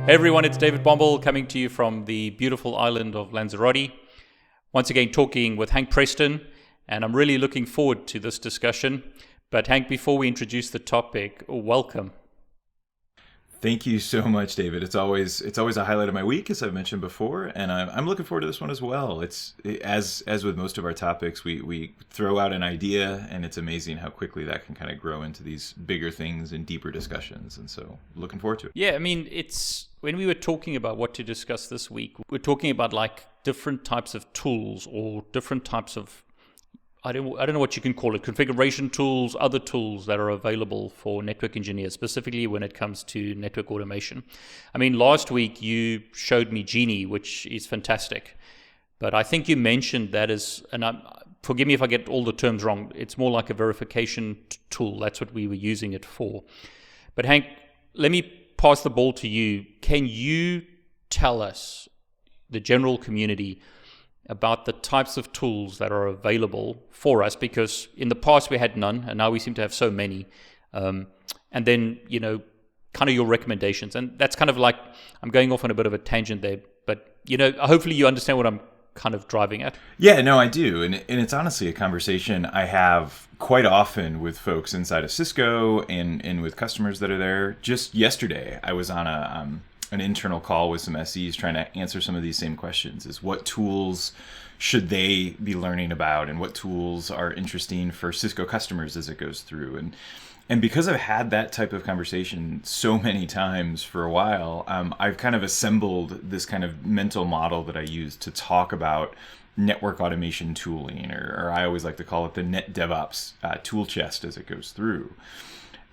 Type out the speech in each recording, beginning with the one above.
Hey everyone, it's David Bombal coming to you from the beautiful island of Lanzarote. Once again talking with Hank Preston, and I'm really looking forward to this discussion. But Hank, before we introduce the topic, welcome. Thank you so much, David. It's always a highlight of my week, as I've mentioned before, and I'm looking forward to this one as well. It's as with most of our topics, we throw out an idea, and it's amazing how quickly that can kind of grow into these bigger things and deeper discussions. And so, looking forward to it. Yeah, I mean, it's when we were talking about what to discuss this week, we're talking about like different types of tools or different types of I don't know what you can call it, configuration tools, other tools that are available for network engineers, specifically when it comes to network automation. I mean, last week you showed me Genie, which is fantastic. But I think you mentioned that as, and forgive me if I get all the terms wrong, it's more like a verification tool. That's what we were using it for. But Hank, let me pass the ball to you. Can you tell us, the general community, about the types of tools that are available for us, because in the past we had none, and now we seem to have so many. And then, kind of your recommendations. And that's kind of like, I'm going off on a bit of a tangent there, but, hopefully you understand what I'm kind of driving at. Yeah, no, I do. And it's honestly a conversation I have quite often with folks inside of Cisco and with customers that are there. Just yesterday, I was on an internal call with some SEs trying to answer some of these same questions, is what tools should they be learning about and what tools are interesting for Cisco customers as it goes through. And because I've had that type of conversation so many times for a while, I've kind of assembled this kind of mental model that I use to talk about network automation tooling, or I always like to call it the NetDevOps tool chest as it goes through.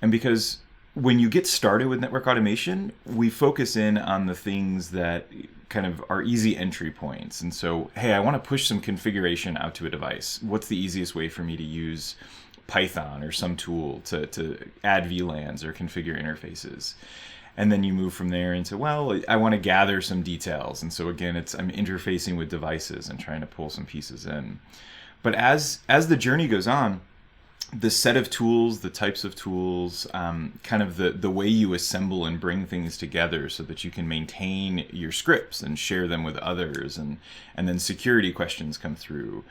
And because when you get started with network automation, we focus in on the things that kind of are easy entry points. And so, hey, I want to push some configuration out to a device. What's the easiest way for me to use Python or some tool to add VLANs or configure interfaces? And then you move from there into, well, I want to gather some details. And so again, I'm interfacing with devices and trying to pull some pieces in. But as the journey goes on, the set of tools, the types of tools, kind of the way you assemble and bring things together so that you can maintain your scripts and share them with others, and then security questions come through,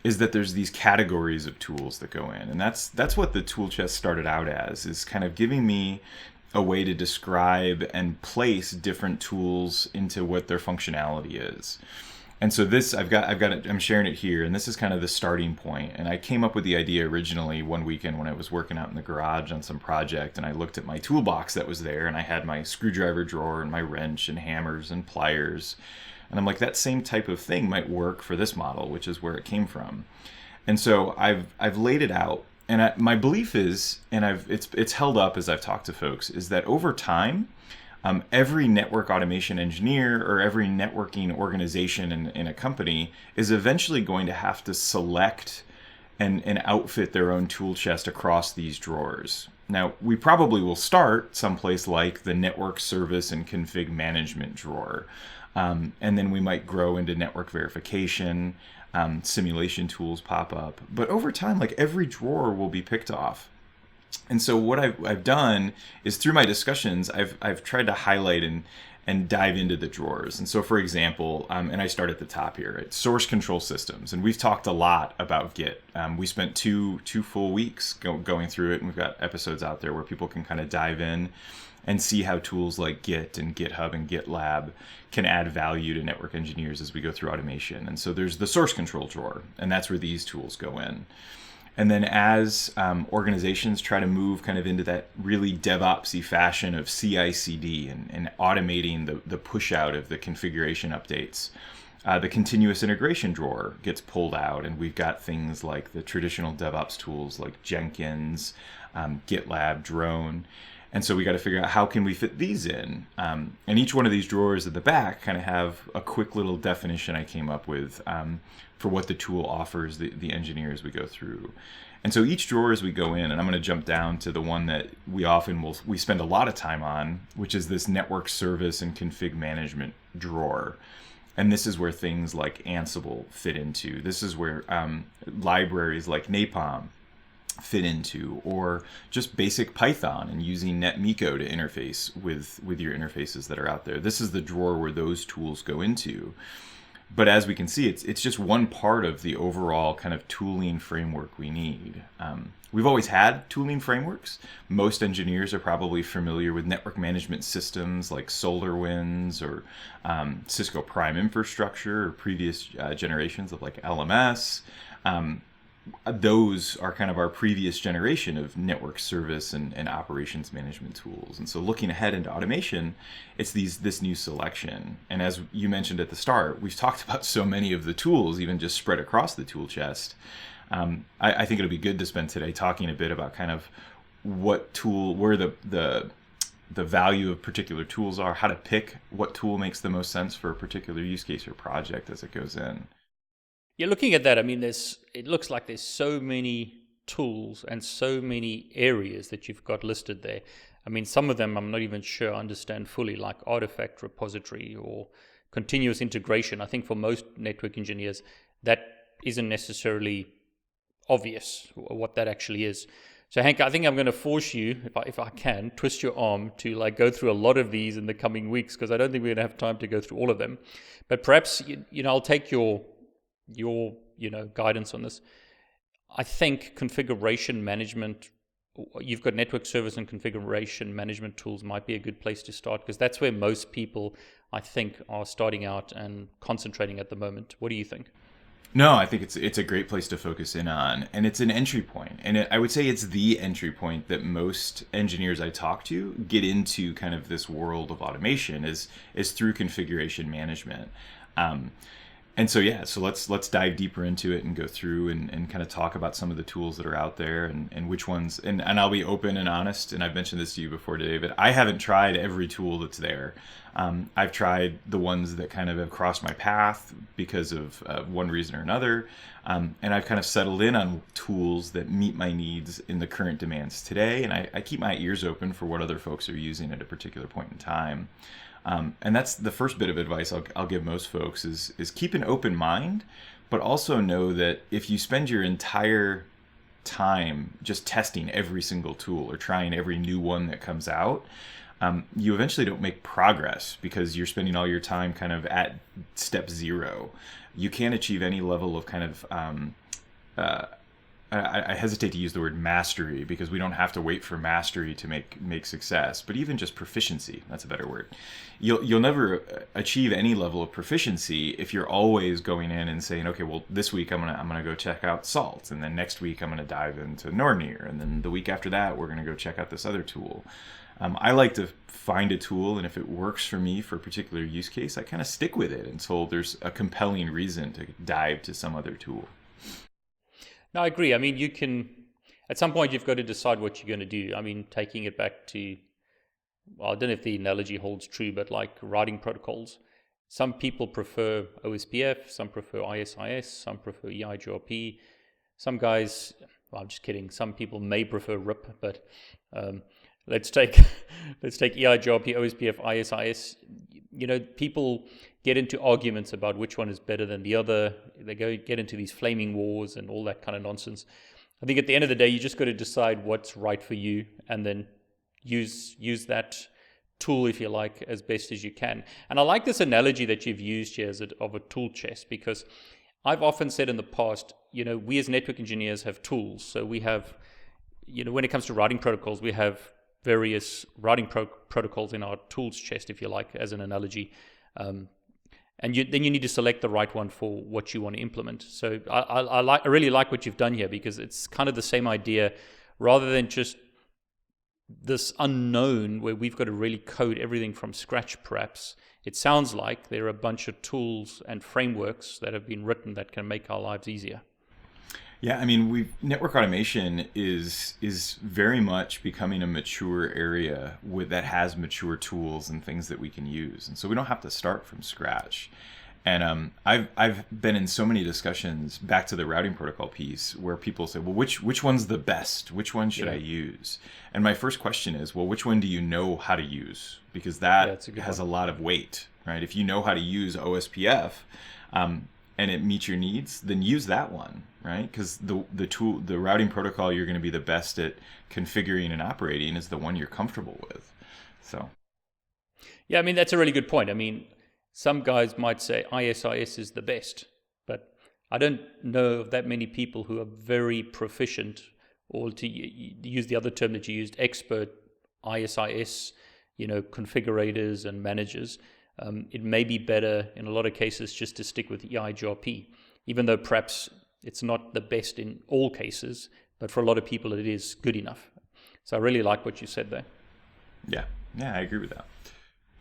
is that there's these categories of tools that go in. And that's what the tool chest started out as, is kind of giving me a way to describe and place different tools into what their functionality is. And so this, I've got it, I'm sharing it here, and this is kind of the starting point. And I came up with the idea originally one weekend when I was working out in the garage on some project, and I looked at my toolbox that was there, and I had my screwdriver drawer and my wrench and hammers and pliers. And I'm like, that same type of thing might work for this model, which is where it came from. And so I've laid it out, and my belief is, and it's held up as I've talked to folks, is that over time, every network automation engineer or every networking organization in a company is eventually going to have to select and outfit their own tool chest across these drawers. Now, we probably will start someplace like the network service and config management drawer. And then we might grow into network verification, simulation tools pop up. But over time, like every drawer will be picked off. And so what I've done is, through my discussions, I've tried to highlight and dive into the drawers. And so, for example, and I start at the top here, it's source control systems. And we've talked a lot about Git. We spent two full weeks going through it, and we've got episodes out there where people can kind of dive in and see how tools like Git and GitHub and GitLab can add value to network engineers as we go through automation. And so there's the source control drawer, and that's where these tools go in. And then as organizations try to move kind of into that really DevOps-y fashion of CICD and automating the push out of the configuration updates, the continuous integration drawer gets pulled out, and we've got things like the traditional DevOps tools like Jenkins, GitLab, Drone. And so we got to figure out how can we fit these in. And each one of these drawers at the back kind of have a quick little definition I came up with for what the tool offers the engineers we go through. And so each drawer as we go in, and I'm going to jump down to the one that we spend a lot of time on, which is this network service and config management drawer. And this is where things like Ansible fit into. This is where libraries like Napalm fit into, or just basic Python and using NetMiko to interface with your interfaces that are out there. This is the drawer where those tools go into. But as we can see, it's just one part of the overall kind of tooling framework we need. We've always had tooling frameworks. Most engineers are probably familiar with network management systems like SolarWinds or Cisco Prime Infrastructure, or previous generations of like LMS. Those are kind of our previous generation of network service and operations management tools. And so looking ahead into automation, it's this new selection. And as you mentioned at the start, we've talked about so many of the tools, even just spread across the tool chest. I think it'll be good to spend today talking a bit about kind of what tool, where the value of particular tools are, how to pick what tool makes the most sense for a particular use case or project as it goes in. Yeah, looking at that, I mean, it looks like there's so many tools and so many areas that you've got listed there. I mean, some of them I'm not even sure I understand fully, like artifact repository or continuous integration. I think for most network engineers, that isn't necessarily obvious what that actually is. So Hank, I think I'm going to force you, if I can, twist your arm to like go through a lot of these in the coming weeks, because I don't think we're going to have time to go through all of them. But perhaps, I'll take your guidance on this. I think configuration management, you've got network service and configuration management tools might be a good place to start, because that's where most people, I think, are starting out and concentrating at the moment. What do you think? No, I think it's a great place to focus in on, and it's an entry point. And I would say it's the entry point that most engineers I talk to get into kind of this world of automation is through configuration management. And so, so let's dive deeper into it and go through and kind of talk about some of the tools that are out there and which ones, and I'll be open and honest, and I've mentioned this to you before today, but I haven't tried every tool that's there. I've tried the ones that kind of have crossed my path because of one reason or another, and I've kind of settled in on tools that meet my needs in the current demands today, and I keep my ears open for what other folks are using at a particular point in time. And that's the first bit of advice I'll give most folks is keep an open mind, but also know that if you spend your entire time just testing every single tool or trying every new one that comes out, you eventually don't make progress because you're spending all your time kind of at step zero. You can't achieve any level of kind of I hesitate to use the word mastery because we don't have to wait for mastery to make success, but even just proficiency, that's a better word. You'll never achieve any level of proficiency if you're always going in and saying, okay, well, this week I'm gonna go check out Salt, and then next week I'm gonna dive into Nornir, and then the week after that we're gonna go check out this other tool. I like to find a tool, and if it works for me for a particular use case, I kind of stick with it until there's a compelling reason to dive to some other tool. No, I agree. I mean, you can, at some point, you've got to decide what you're going to do. I mean, taking it back to, well, I don't know if the analogy holds true, but like routing protocols. Some people prefer OSPF, some prefer ISIS, some prefer EIGRP. Some guys, well, I'm just kidding. Some people may prefer RIP, but let's take EIGRP, OSPF, ISIS. People get into arguments about which one is better than the other. They get into these flaming wars and all that kind of nonsense. I think at the end of the day, you just got to decide what's right for you and then use that tool, if you like, as best as you can. And I like this analogy that you've used here of a tool chest, because I've often said in the past, we as network engineers have tools. So we have, when it comes to routing protocols, we have various routing protocols in our tools chest, if you like, as an analogy. And then you need to select the right one for what you want to implement. So I really like what you've done here, because it's kind of the same idea, rather than just this unknown where we've got to really code everything from scratch. Perhaps it sounds like there are a bunch of tools and frameworks that have been written that can make our lives easier. Yeah, I mean, network automation is very much becoming a mature area that has mature tools and things that we can use, and so we don't have to start from scratch. And I've been in so many discussions back to the routing protocol piece where people say, well, which one's the best? Which one should I use? And my first question is, well, which one do you know how to use? Because that has a lot of weight, right? If you know how to use OSPF and it meets your needs, then use that one. right? Because the routing protocol you're going to be the best at configuring and operating is the one you're comfortable with. So, yeah, I mean, that's a really good point. I mean, some guys might say ISIS is the best, but I don't know of that many people who are very proficient, or to use the other term that you used, expert ISIS, configurators and managers. It may be better in a lot of cases just to stick with EIGRP, even though perhaps it's not the best in all cases, but for a lot of people it is good enough. So I really like what you said there. Yeah, I agree with that.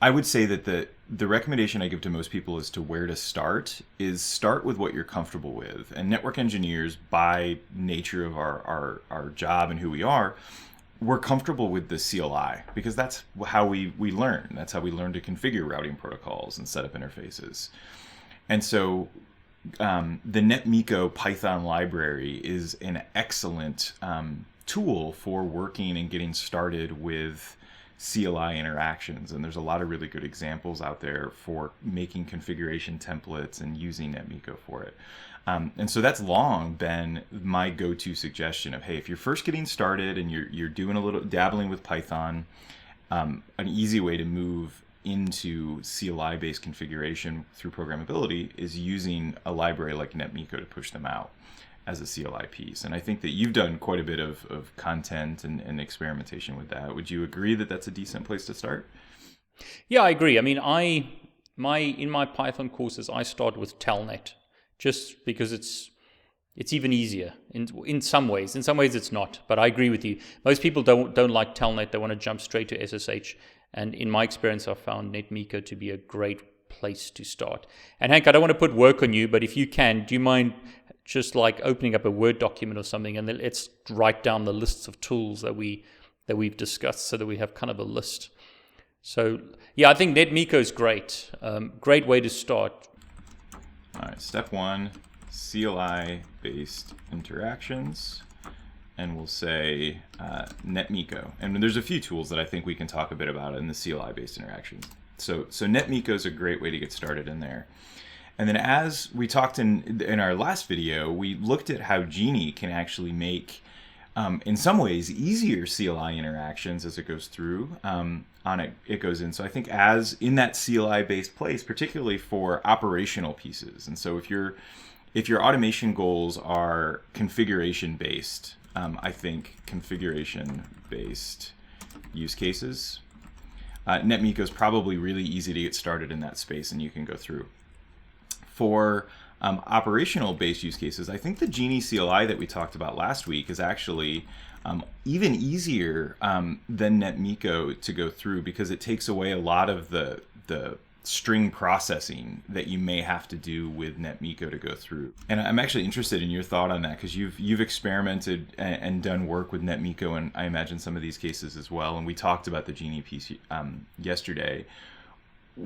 I would say that the recommendation I give to most people as to where to start is start with what you're comfortable with. And network engineers, by nature of our job and who we are, we're comfortable with the CLI because that's how we learn. That's how we learn to configure routing protocols and set up interfaces. And so the NetMiko Python library is an excellent tool for working and getting started with CLI interactions, and there's a lot of really good examples out there for making configuration templates and using NetMiko for it. And so that's long been my go-to suggestion of, hey, if you're first getting started and you're doing a little dabbling with Python, an easy way to move into CLI-based configuration through programmability is using a library like NetMiko to push them out as a CLI piece. And I think that you've done quite a bit of content and experimentation with that. Would you agree that that's a decent place to start? Yeah, I agree. I mean, in my Python courses, I start with Telnet just because it's even easier in some ways. In some ways, it's not. But I agree with you. Most people don't like Telnet. They want to jump straight to SSH. And in my experience, I've found NetMiko to be a great place to start. And Hank, I don't want to put work on you, but if you can, do you mind just like opening up a Word document or something, and then let's write down the lists of tools that we've discussed, so that we have kind of a list. So yeah, I think NetMiko is great. Great way to start. All right, step 1, CLI-based interactions, and we'll say NetMiko. And there's a few tools that I think we can talk a bit about in the CLI-based interactions. So NetMiko is a great way to get started in there. And then, as we talked in our last video, we looked at how Genie can actually make, in some ways, easier CLI interactions as it goes through. It goes in. So I think as in that CLI-based place, particularly for operational pieces. And so if your automation goals are configuration-based, I think configuration-based use cases, NetMiko is probably really easy to get started in that space, and you can go through. For operational based use cases, I think the Genie CLI that we talked about last week is actually even easier than NetMiko to go through, because it takes away a lot of the string processing that you may have to do with NetMiko to go through. And I'm actually interested in your thought on that, because you've experimented and done work with NetMiko, and I imagine some of these cases as well. And we talked about the Genie piece yesterday.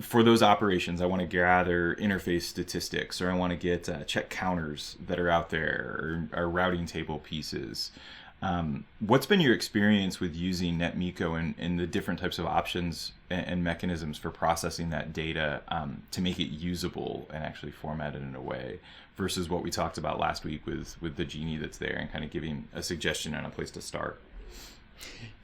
For those operations, I want to gather interface statistics, or I want to get check counters that are out there, or routing table pieces. What's been your experience with using NetMiko and the different types of options and mechanisms for processing that data to make it usable and actually formatted in a way, versus what we talked about last week with the Genie that's there and kind of giving a suggestion on a place to start?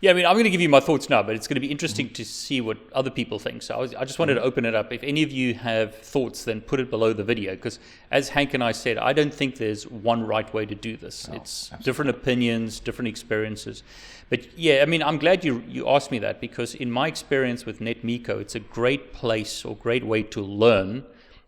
Yeah, I mean, I'm going to give you my thoughts now, but it's going to be interesting to see what other people think. So I just wanted to open it up. If any of you have thoughts, then put it below the video, because as Hank and I said, I don't think there's one right way to do this. No, it's absolutely. Different opinions, different experiences. But yeah, I mean, I'm glad you asked me that, because in my experience with NetMiko, it's a great place or great way to learn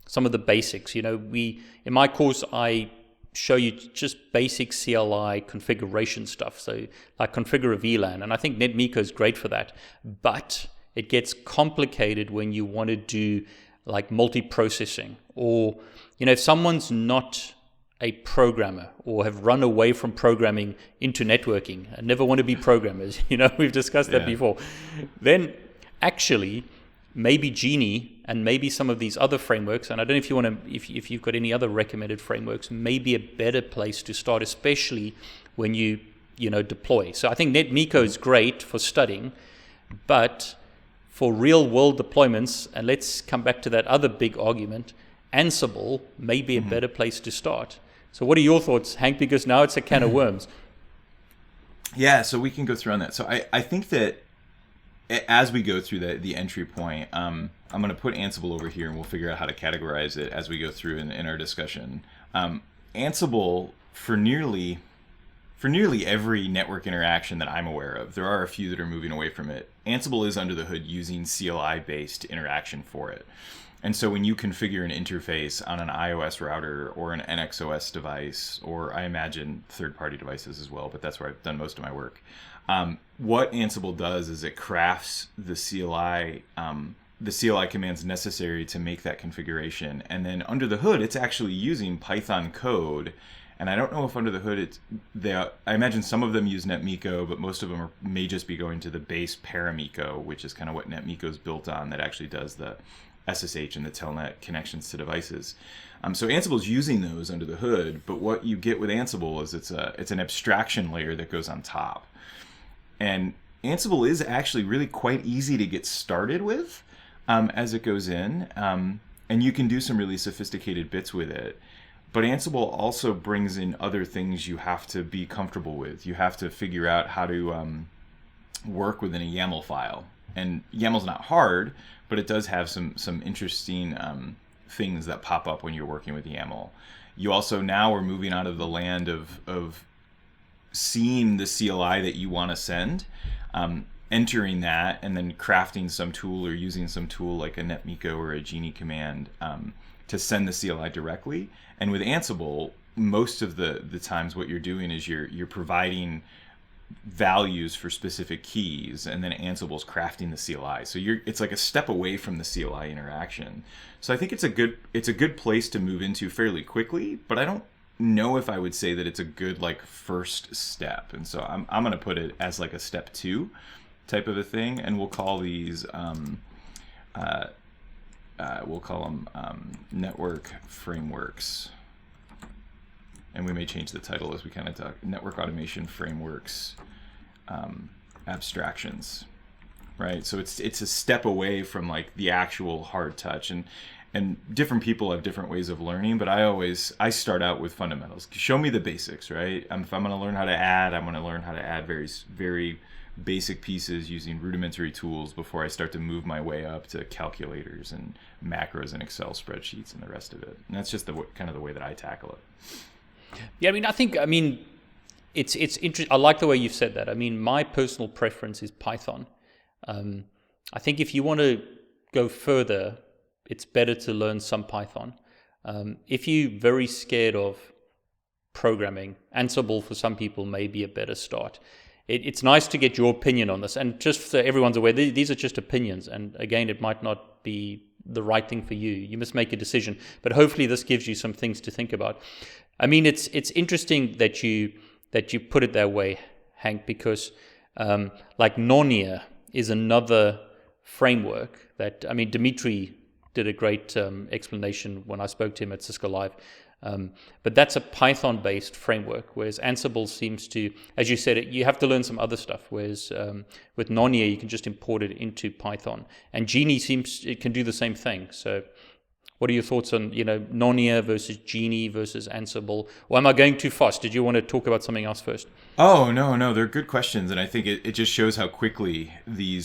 some of the basics. In my course, I show you just basic CLI configuration stuff, so like configure a VLAN, and I think NetMiko is great for that. But it gets complicated when you want to do like multiprocessing, or if someone's not a programmer or have run away from programming into networking and never want to be programmers, we've discussed that before, then actually maybe Genie and maybe some of these other frameworks, and I don't know if you've got any other recommended frameworks, may be a better place to start, especially when you deploy. So I think NetMiko is great for studying, but for real world deployments, and let's come back to that other big argument, Ansible may be a better place to start. So what are your thoughts, Hank? Because now it's a can of worms. Yeah, so we can go through on that. So I think that as we go through the entry point, I'm going to put Ansible over here, and we'll figure out how to categorize it as we go through in our discussion. Ansible, for nearly every network interaction that I'm aware of, there are a few that are moving away from it. Ansible is under the hood using CLI-based interaction for it. And so when you configure an interface on an iOS router or an NXOS device, or I imagine third-party devices as well, but that's where I've done most of my work, what Ansible does is it crafts the CLI commands necessary to make that configuration. And then under the hood, it's actually using Python code. And I don't know if under the hood, I imagine some of them use NetMiko, but most of them may just be going to the base Paramiko, which is kind of what NetMiko is built on, that actually does the SSH and the telnet connections to devices. So Ansible is using those under the hood, but what you get with Ansible is it's an abstraction layer that goes on top. And Ansible is actually really quite easy to get started with as it goes in, and you can do some really sophisticated bits with it. But Ansible also brings in other things you have to be comfortable with. You have to figure out how to work within a YAML file. And YAML's not hard, but it does have some interesting things that pop up when you're working with YAML. You also now are moving out of the land of seeing the CLI that you want to send, entering that, and then crafting some tool or using some tool like a NetMiko or a Genie command to send the CLI directly. And with Ansible, most of the times what you're doing is you're providing values for specific keys, and then Ansible's crafting the CLI. So it's like a step away from the CLI interaction. So I think it's a good place to move into fairly quickly, but I don't know if I would say that it's a good first step. And so I'm going to put it as like a step 2 type of a thing, and we'll call these we'll call them network frameworks. And we may change the title as we kind of talk. Network automation frameworks, abstractions, right? So it's a step away from the actual hard touch, and different people have different ways of learning. But I start out with fundamentals. Show me the basics, right? If I'm going to learn how to add, I'm going to learn how to add very very basic pieces using rudimentary tools before I start to move my way up to calculators and macros and Excel spreadsheets and the rest of it. And that's just kind of the way that I tackle it. Yeah, I mean, it's interesting. I like the way you've said that. I mean, my personal preference is Python. I think if you want to go further, it's better to learn some Python. If you're very scared of programming, Ansible for some people may be a better start. It's nice to get your opinion on this, and just so everyone's aware, these are just opinions, and again, it might not be the right thing for you. You must make a decision, but hopefully this gives you some things to think about. I mean, it's interesting that you put it that way, Hank, because Nornir is another framework that, I mean, Dimitri did a great explanation when I spoke to him at Cisco Live. But that's a Python-based framework, whereas Ansible seems to, as you said, you have to learn some other stuff, whereas with Nornir, you can just import it into Python. And Genie it can do the same thing. So what are your thoughts on, Nornir versus Genie versus Ansible? Or am I going too fast? Did you want to talk about something else first? Oh, no, they're good questions. And I think it just shows how quickly the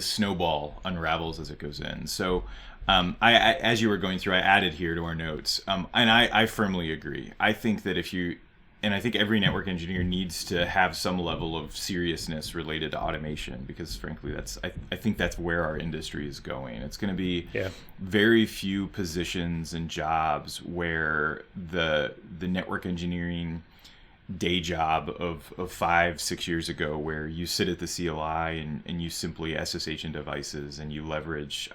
snowball unravels as it goes in. So I as you were going through, I added here to our notes, and I firmly agree. I think that I think every network engineer needs to have some level of seriousness related to automation, because frankly, I think that's where our industry is going. It's going to be very few positions and jobs where the network engineering day job of 5-6 years ago, where you sit at the CLI and you simply SSH in devices and you leverage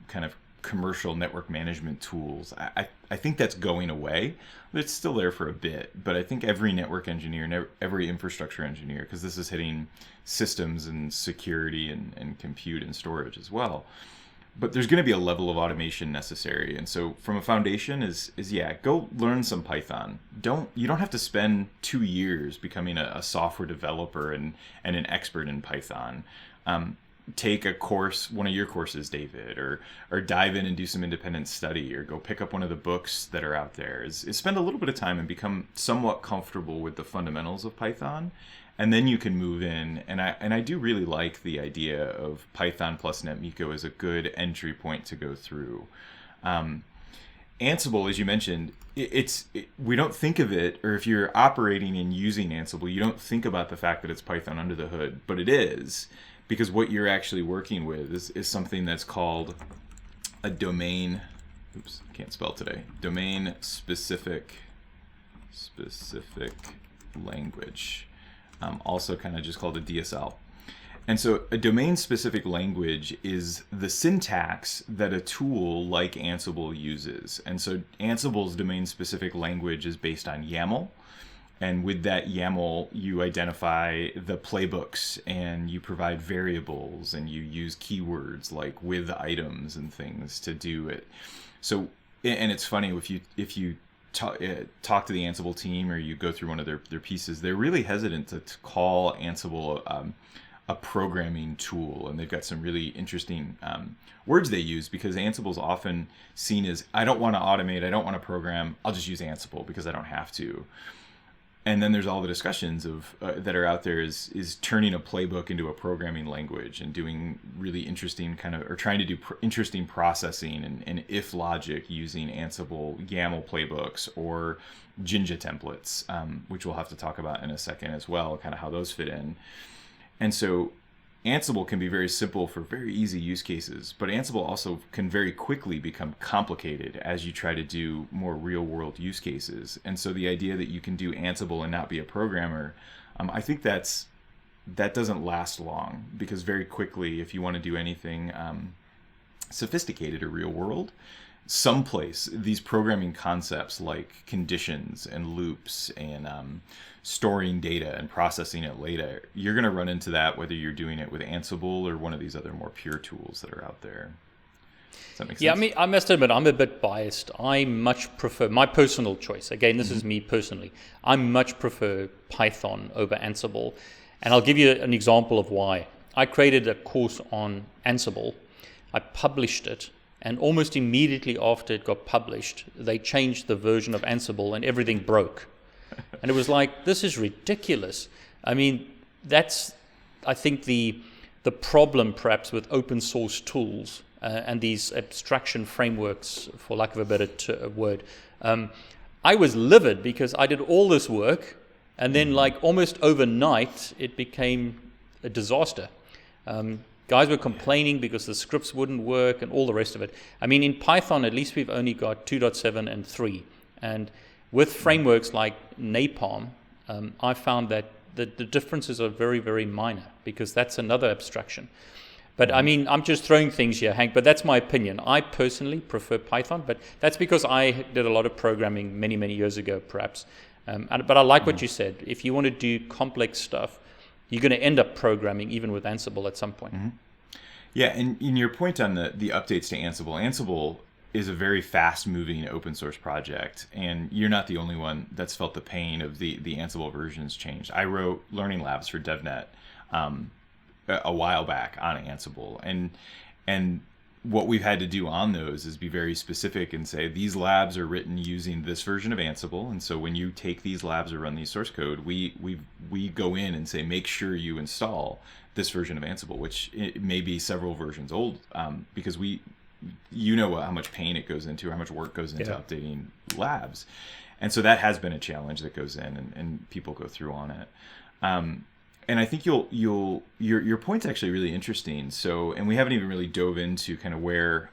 kind of commercial network management tools. I think that's going away. It's still there for a bit, but I think every network engineer and every infrastructure engineer, because this is hitting systems and security and compute and storage as well, but there's going to be a level of automation necessary. And so from a foundation is go learn some Python. You don't have to spend 2 years becoming a software developer and an expert in Python. take a course, one of your courses, David, or dive in and do some independent study, or go pick up one of the books that are out there, is spend a little bit of time and become somewhat comfortable with the fundamentals of Python. And then you can move in. And I do really like the idea of Python plus NetMiko as a good entry point to go through. Ansible, as you mentioned, we don't think of it, or if you're operating and using Ansible, you don't think about the fact that it's Python under the hood, but it is, because what you're actually working with is something that's called a domain, oops, I can't spell today, domain specific language, also kind of just called a DSL. And so a domain-specific language is the syntax that a tool like Ansible uses. And so Ansible's domain-specific language is based on YAML. And with that YAML, you identify the playbooks, and you provide variables, and you use keywords like with items and things to do it. So, and it's funny, if you talk to the Ansible team, or you go through one of their pieces, they're really hesitant to call Ansible a programming tool, and they've got some really interesting words they use, because Ansible's often seen as, I don't want to automate, I don't want to program, I'll just use Ansible because I don't have to. And then there's all the discussions of that are out there is turning a playbook into a programming language, and doing really interesting or trying to do interesting processing and if logic using Ansible YAML playbooks or Jinja templates, which we'll have to talk about in a second as well, kind of how those fit in. And so Ansible can be very simple for very easy use cases, but Ansible also can very quickly become complicated as you try to do more real-world use cases. And so the idea that you can do Ansible and not be a programmer, I think that doesn't last long, because very quickly, if you want to do anything sophisticated or real-world, someplace these programming concepts like conditions and loops and storing data and processing it later, you're going to run into that whether you're doing it with Ansible or one of these other more pure tools that are out there. Does that make sense? Yeah, I mean, I must admit, I'm a bit biased. I much prefer, my personal choice, again, this is me personally, I much prefer Python over Ansible. And I'll give you an example of why. I created a course on Ansible. I published it. And almost immediately after it got published, they changed the version of Ansible and everything broke. And it was like, this is ridiculous. I mean, that's, I think, the problem perhaps with open source tools and these abstraction frameworks, for lack of a better word. I was livid because I did all this work, and then like almost overnight, it became a disaster. Guys were complaining because the scripts wouldn't work and all the rest of it. I mean, in Python, at least we've only got 2.7 and 3. And with frameworks like Napalm, I found that the differences are very, very minor, because that's another abstraction. But I mean, I'm just throwing things here, Hank, but that's my opinion. I personally prefer Python, but that's because I did a lot of programming many, many years ago, perhaps. But I like what you said. If you want to do complex stuff, you're going to end up programming even with Ansible at some point. Yeah, and in your point on the updates to Ansible is a very fast-moving open source project, and you're not the only one that's felt the pain of the Ansible versions changed. I wrote learning labs for DevNet a while back on Ansible, and what we've had to do on those is be very specific and say, these labs are written using this version of Ansible, and so when you take these labs or run these source code, we go in and say, make sure you install this version of Ansible, which it may be several versions old, because you know how much pain it goes into, how much work goes into updating labs. And so that has been a challenge that goes in, and people go through on it. And I think your point's actually really interesting. So, and we haven't even really dove into kind of where,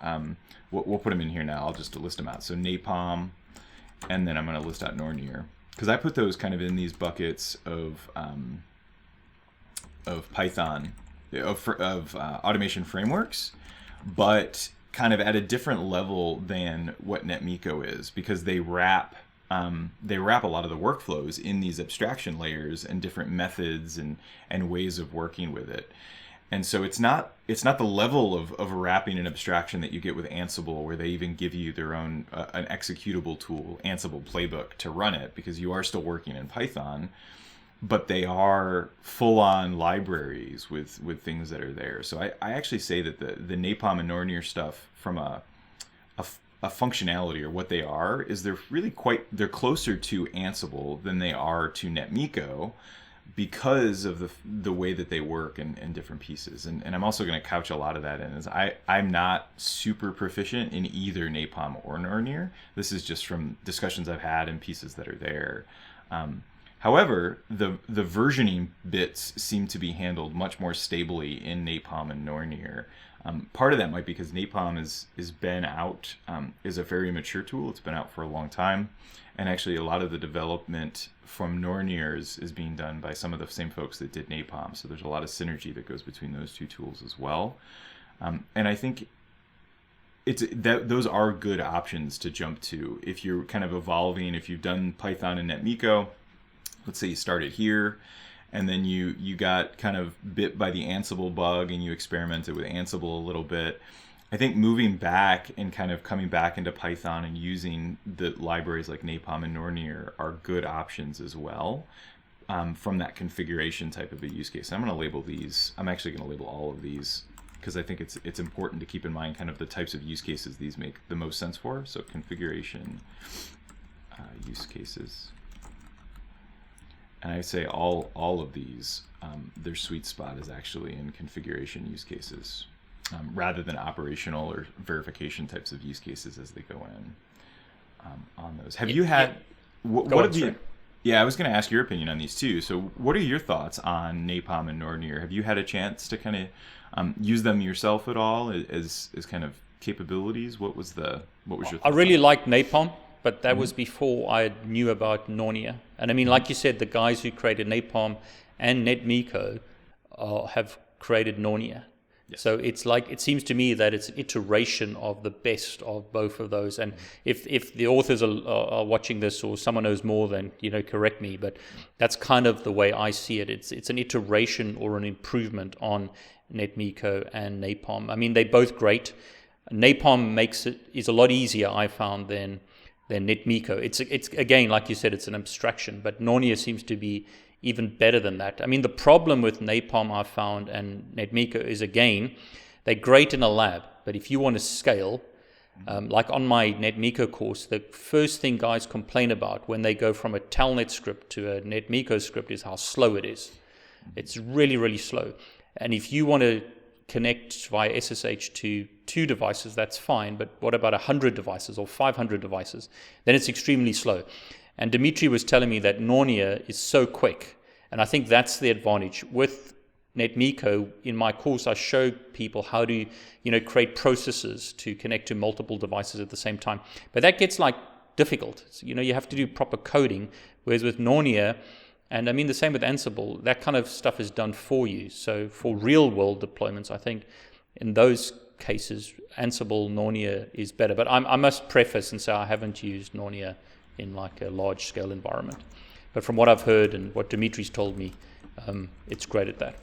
we'll put them in here now. I'll just list them out. So Napalm, and then I'm going to list out Nornir, because I put those kind of in these buckets of Python, of automation frameworks, but kind of at a different level than what NetMiko is, because they wrap a lot of the workflows in these abstraction layers and different methods and ways of working with it. And so it's not the level of wrapping an abstraction that you get with Ansible, where they even give you their own an executable tool, Ansible playbook, to run it, because you are still working in Python. but they are full-on libraries with things that are there. So I actually say that the Napalm and Nornir stuff from a functionality, or what they are, is they're closer to Ansible than they are to NetMiko, because of the way that they work in different pieces. And I'm also going to couch a lot of that in as I'm not super proficient in either Napalm or Nornir. This is just from discussions I've had and pieces that are there. However, the versioning bits seem to be handled much more stably in Napalm and Nornir. Part of that might be because Napalm is been out, is a very mature tool. It's been out for a long time. And actually, a lot of the development from Nornir is being done by some of the same folks that did Napalm. So there's a lot of synergy that goes between those two tools as well. And I think those are good options to jump to if you're kind of evolving. If you've done Python and NetMiko, let's say you started here, and then you got kind of bit by the Ansible bug and you experimented with Ansible a little bit. I think moving back and kind of coming back into Python and using the libraries like Napalm and Nornir are good options as well, from that configuration type of a use case. I'm going to label these. I'm actually going to label all of these because I think it's important to keep in mind kind of the types of use cases these make the most sense for. So configuration use cases. And I say all of these, their sweet spot is actually in configuration use cases, rather than operational or verification types of use cases as they go in on those. Have you had what have you? Yeah, I was going to ask your opinion on these too. So, what are your thoughts on Napalm and Nornir? Have you had a chance to kind of use them yourself at all as kind of capabilities? What was your? I really liked Napalm, but that was before I knew about Nornir. And I mean, like you said, the guys who created Napalm and NetMiko have created Nornir. Yes. So it's like, it seems to me that it's an iteration of the best of both of those. And if the authors are watching this, or someone knows more, then correct me. But that's kind of the way I see it. It's an iteration or an improvement on NetMiko and Napalm. I mean, they're both great. Napalm is a lot easier, I found, than NetMiko. It's again, like you said, it's an abstraction. But Nornir seems to be even better than that. I mean, the problem with Napalm I found and NetMiko is, again, they're great in a lab, but if you want to scale, like on my NetMiko course, the first thing guys complain about when they go from a Telnet script to a NetMiko script is how slow it is. It's really, really slow. And if you want to connect via SSH to 2 devices, that's fine, but what about 100 devices or 500 devices? Then it's extremely slow. And Dimitri was telling me that Nornir is so quick. And I think that's the advantage. With NetMiko, in my course, I show people how to, create processes to connect to multiple devices at the same time. But that gets difficult. So, you have to do proper coding. Whereas with Nornir, and I mean the same with Ansible, that kind of stuff is done for you. So for real world deployments, I think in those cases, Ansible Nornir is better. But I must preface and say I haven't used Nornir in a large scale environment. But from what I've heard and what Dimitri's told me, it's great at that.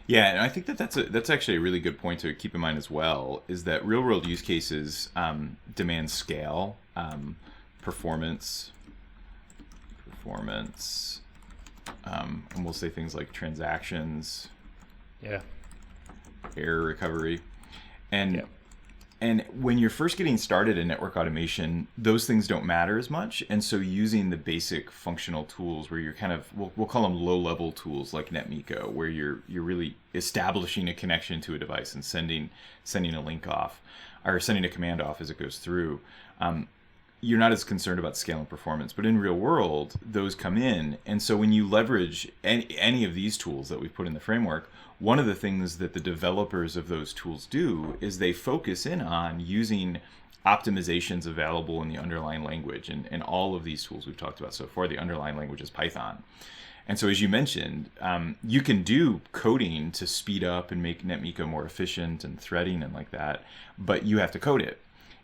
Yeah, and I think that's actually a really good point to keep in mind as well, is that real world use cases demand scale, performance, and we'll say things like transactions, error recovery, and when you're first getting started in network automation, those things don't matter as much. And so using the basic functional tools where you're kind of, we'll call them low-level tools like NetMiko, where you're really establishing a connection to a device and sending a link off, or sending a command off as it goes through. You're not as concerned about scale and performance, but in real world, those come in. And so when you leverage any of these tools that we've put in the framework, one of the things that the developers of those tools do is they focus in on using optimizations available in the underlying language. And all of these tools we've talked about so far, the underlying language is Python. And so as you mentioned, you can do coding to speed up and make NetMiko more efficient and threading and like that, but you have to code it.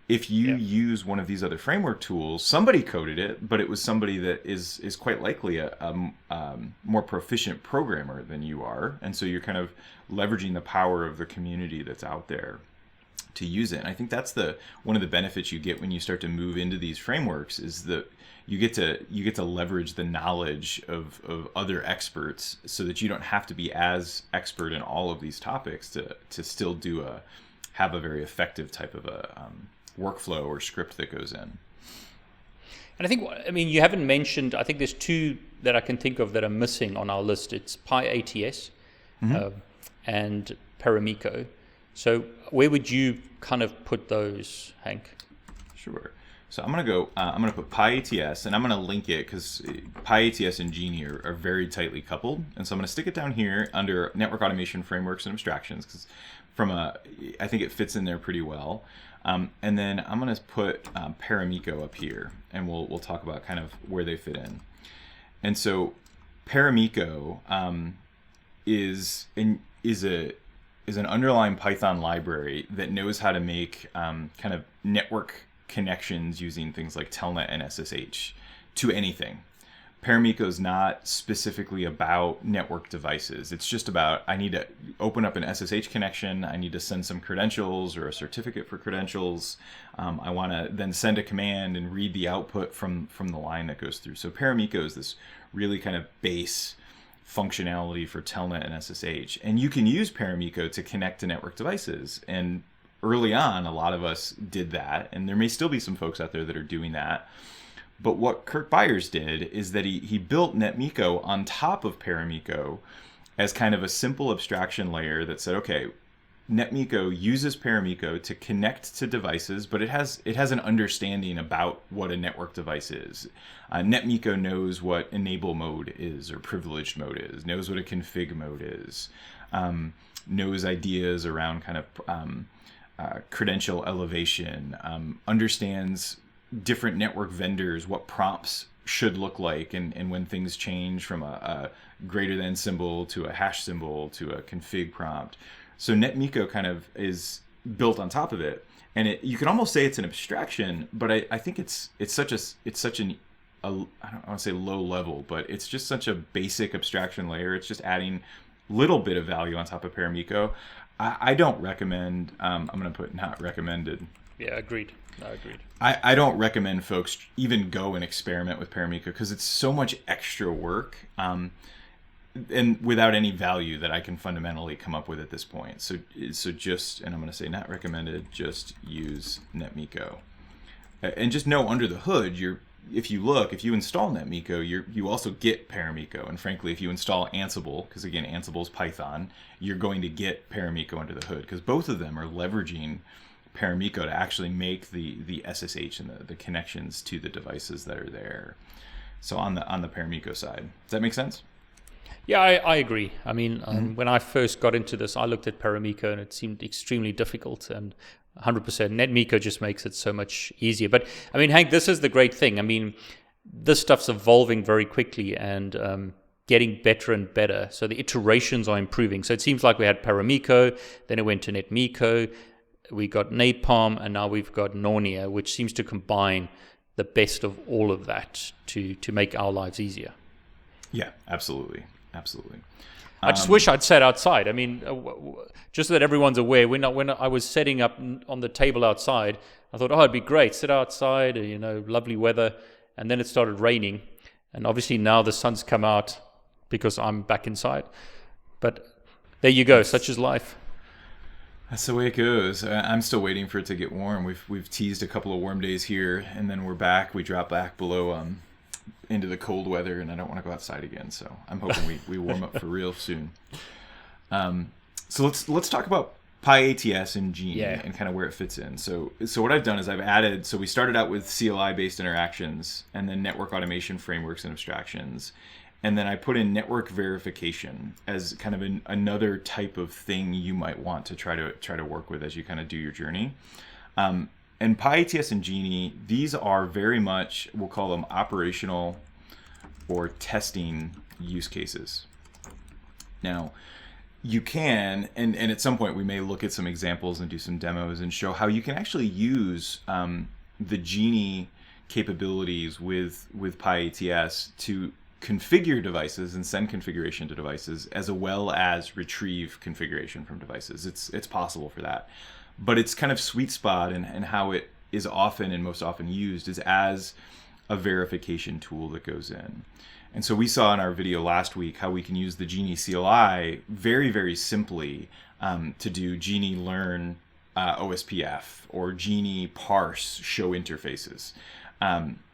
If you use one of these other framework tools, somebody coded it, but it was somebody that is quite likely a more proficient programmer than you are. And so you're kind of leveraging the power of the community that's out there to use it. And I think that's one of the benefits you get when you start to move into these frameworks, is that you get to leverage the knowledge of other experts, so that you don't have to be as expert in all of these topics to still have a very effective type of a workflow or script that goes in. And I mean, you haven't mentioned, I think there's two that I can think of that are missing on our list. It's pyATS and Paramiko. So where would you kind of put those, Hank? Sure. So I'm going to put pyATS, and I'm going to link it because pyATS and Genie are very tightly coupled. And so I'm going to stick it down here under network automation frameworks and abstractions, because I think it fits in there pretty well. And then I'm going to put Paramiko up here, and we'll talk about kind of where they fit in. And so Paramiko is an underlying Python library that knows how to make kind of network connections using things like Telnet and SSH to anything. Paramiko is not specifically about network devices. It's just about, I need to open up an SSH connection. I need to send some credentials or a certificate for credentials. I want to then send a command and read the output from the line that goes through. So Paramiko is this really kind of base functionality for Telnet and SSH. And you can use Paramiko to connect to network devices. And early on, a lot of us did that. And there may still be some folks out there that are doing that. But what Kurt Byers did is that he built NetMiko on top of Paramiko as kind of a simple abstraction layer that said, okay, NetMiko uses Paramiko to connect to devices, but it has an understanding about what a network device is. NetMiko knows what enable mode is or privileged mode is, knows what a config mode is, knows ideas around kind of credential elevation, understands different network vendors, what prompts should look like, and when things change from a greater than symbol to a hash symbol to a config prompt. So NetMiko kind of is built on top of it, and you can almost say it's an abstraction, but I think it's such an I don't want to say low level, but it's just such a basic abstraction layer. It's just adding a little bit of value on top of Paramiko. I don't recommend. I'm going to put not recommended. Yeah, agreed. I don't recommend folks even go and experiment with Paramiko because it's so much extra work, and without any value that I can fundamentally come up with at this point. So just, and I'm going to say not recommended, just use NetMiko. And just know under the hood, if you install NetMiko, you also get Paramiko. And frankly, if you install Ansible, because again, Ansible's Python, you're going to get Paramiko under the hood because both of them are leveraging Paramiko to actually make the SSH and the connections to the devices that are there. So on the Paramiko side, does that make sense? Yeah, I agree. I mean, when I first got into this, I looked at Paramiko and it seemed extremely difficult, and 100% NetMiko just makes it so much easier. But I mean, Hank, this is the great thing. I mean, this stuff's evolving very quickly and getting better and better. So the iterations are improving. So it seems like we had Paramiko, then it went to NetMiko, we got Napalm, and now we've got Nornir, which seems to combine the best of all of that to make our lives easier. Yeah, absolutely. I just wish I'd sat outside. I mean, just so that everyone's aware, when I was setting up on the table outside, I thought, it'd be great, sit outside, lovely weather, and then it started raining, and obviously now the sun's come out because I'm back inside. But there you go, such is life. That's the way it goes. I'm still waiting for it to get warm. We've teased a couple of warm days here, and then we're back. We drop back below into the cold weather, and I don't want to go outside again. So I'm hoping we warm up for real soon. So let's talk about pyATS and Genie and kind of where it fits in. So what I've done is I've added. So we started out with CLI based interactions, and then network automation frameworks and abstractions. And then I put in network verification as kind of another type of thing you might want to try to work with as you kind of do your journey. And pyATS and Genie, these are very much, we'll call them operational or testing use cases. Now, you can, and at some point we may look at some examples and do some demos and show how you can actually use the Genie capabilities with pyATS to configure devices and send configuration to devices, as well as retrieve configuration from devices. It's possible for that. But it's kind of sweet spot and how it is often and most often used is as a verification tool that goes in. And so we saw in our video last week how we can use the Genie CLI very, very simply to do Genie learn OSPF or Genie parse show interfaces.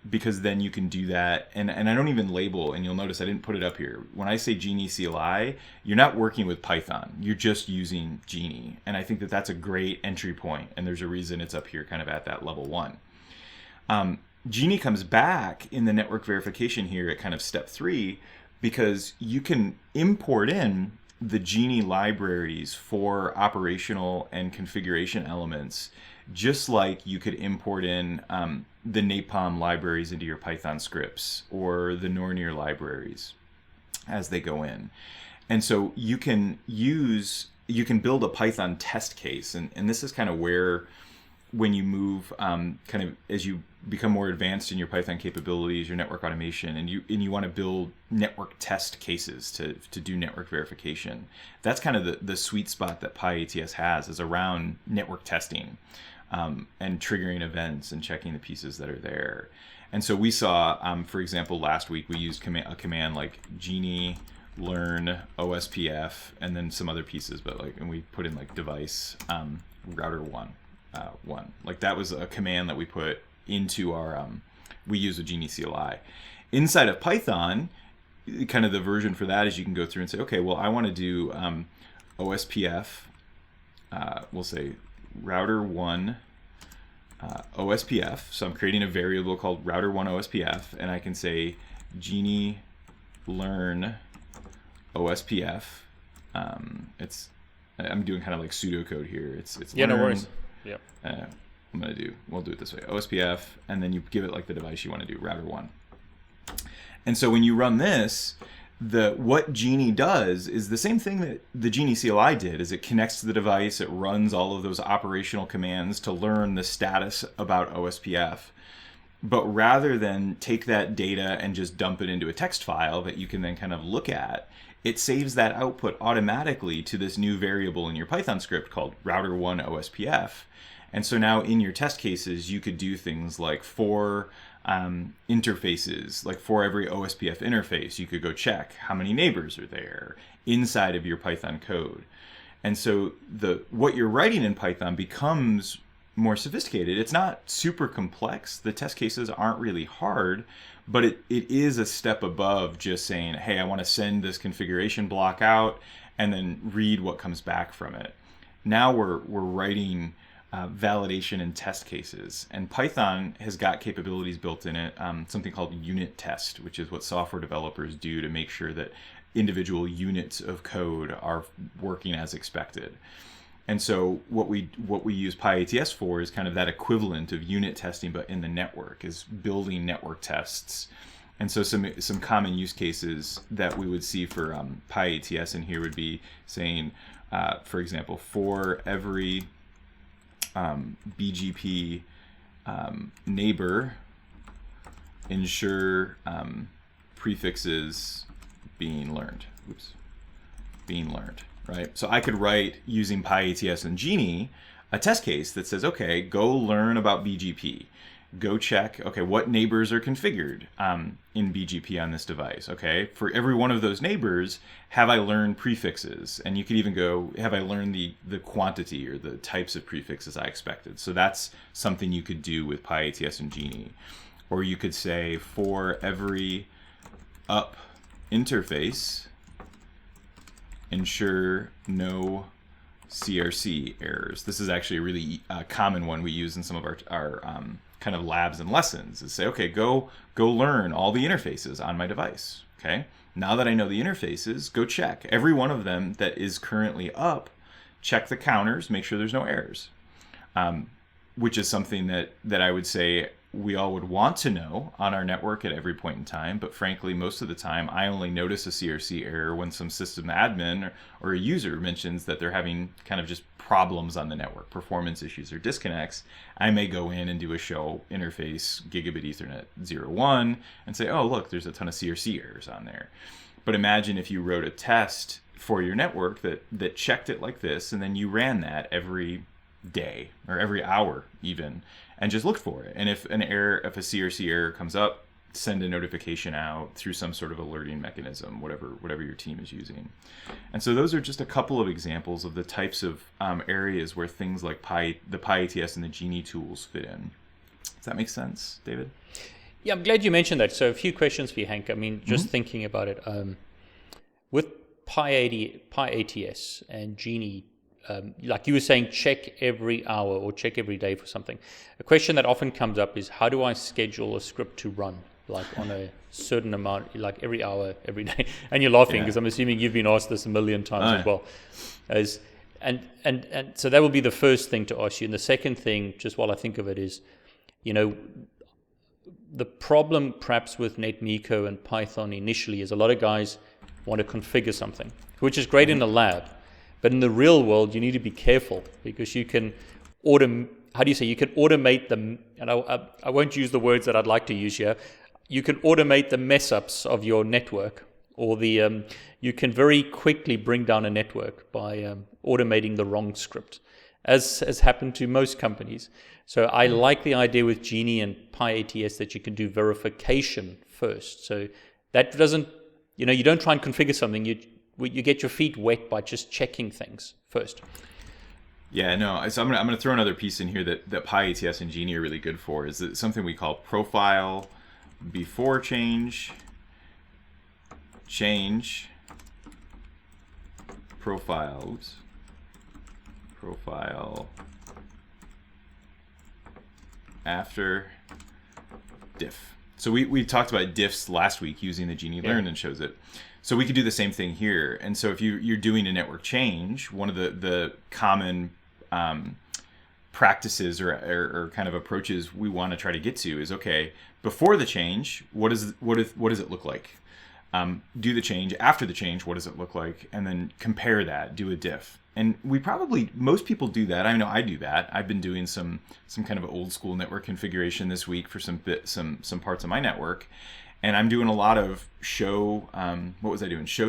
Because then you can do that, and I don't even label, and you'll notice I didn't put it up here. When I say Genie CLI, you're not working with Python, you're just using Genie. And I think that that's a great entry point, and there's a reason it's up here kind of at that level 1. Genie comes back in the network verification here at kind of step 3, because you can import in the Genie libraries for operational and configuration elements, just like you could import in the Napalm libraries into your Python scripts or the Nornir libraries as they go in. And so you can build a Python test case. And this is kind of where, when you move kind of as you become more advanced in your Python capabilities, your network automation, and you want to build network test cases to do network verification. That's kind of the sweet spot that pyATS has, is around network testing. And triggering events and checking the pieces that are there. And so we saw, for example, last week we used a command like Genie learn OSPF and then some other pieces, and we put in like device router 1. Like that was a command that we put into our, we use a Genie CLI. Inside of Python, kind of the version for that is you can go through and say, okay, well, I want to do OSPF, we'll say router 1 OSPF. So I'm creating a variable called router 1 OSPF, and I can say Genie learn OSPF. I'm doing kind of like pseudocode here. It's learn, no worries. Yeah. We'll do it this way. OSPF, and then you give it like the device you want to do, router 1. And so when you run this, what Genie does is the same thing that the Genie CLI did, is it connects to the device, it runs all of those operational commands to learn the status about OSPF. But rather than take that data and just dump it into a text file that you can then kind of look at, it saves that output automatically to this new variable in your Python script called router 1 OSPF. And so now in your test cases, you could do things like for interfaces, like for every OSPF interface, you could go check how many neighbors are there inside of your Python code. And so what you're writing in Python becomes more sophisticated. It's not super complex. The test cases aren't really hard, but it is a step above just saying, hey, I want to send this configuration block out and then read what comes back from it. Now we're writing validation and test cases, and Python has got capabilities built in it, something called unit test, which is what software developers do to make sure that individual units of code are working as expected. And so what we use pyATS for is kind of that equivalent of unit testing, but in the network, is building network tests. And so some common use cases that we would see for pyATS in here would be saying, for example, for every BGP neighbor, ensure prefixes being learned. Being learned, right? So I could write, using pyATS and Genie, a test case that says, okay, go learn about BGP. Go check, okay, what neighbors are configured in BGP on this device, okay? For every one of those neighbors, have I learned prefixes? And you could even go, have I learned the quantity or the types of prefixes I expected? So that's something you could do with pyATS and Genie. Or you could say, for every up interface, ensure no CRC errors. This is actually a really common one we use in some of our kind of labs and lessons, is say, okay, go learn all the interfaces on my device. Okay, now that I know the interfaces, go check every one of them that is currently up, check the counters, make sure there's no errors, which is something that I would say we all would want to know on our network at every point in time. But frankly, most of the time, I only notice a CRC error when some system admin or a user mentions that they're having kind of just problems on the network, performance issues or disconnects. I may go in and do a show interface gigabit Ethernet 01 and say, oh, look, there's a ton of CRC errors on there. But imagine if you wrote a test for your network that checked it like this, and then you ran that every day or every hour even, and just look for it. And if a CRC error comes up, send a notification out through some sort of alerting mechanism, whatever your team is using. And so those are just a couple of examples of the types of areas where things like the pyATS and the Genie tools fit in. Does that make sense, David? Yeah, I'm glad you mentioned that. So a few questions for you, Hank. I mean, just thinking about it, with pyATS and Genie, like you were saying, check every hour or check every day for something. A question that often comes up is, how do I schedule a script to run, like on a certain amount, like every hour, every day? And you're laughing because I'm assuming you've been asked this a million times as well. And so that will be the first thing to ask you. And the second thing, just while I think of it, is, the problem perhaps with NetMiko and Python initially is a lot of guys want to configure something, which is great in the lab. But in the real world, you need to be careful because you can automate them. And I won't use the words that I'd like to use here. You can automate the mess ups of your network, or you can very quickly bring down a network by automating the wrong script, as has happened to most companies. So I like the idea with Genie and pyATS that you can do verification first. So that doesn't, you don't try and configure something. You get your feet wet by just checking things first. Yeah, no. So I'm gonna throw another piece in here that pyATS and Genie are really good for, is that something we call profile before change, profile after diff. So we talked about diffs last week using the Genie Learn and shows it. So we could do the same thing here. And so if you're doing a network change, one of the common practices or kind of approaches we want to try to get to is, okay, before the change, what does it look like? Do the change. After the change, what does it look like? And then compare that, do a diff. And most people do that. I know I do that. I've been doing some kind of old school network configuration this week for some parts of my network. And I'm doing a lot of show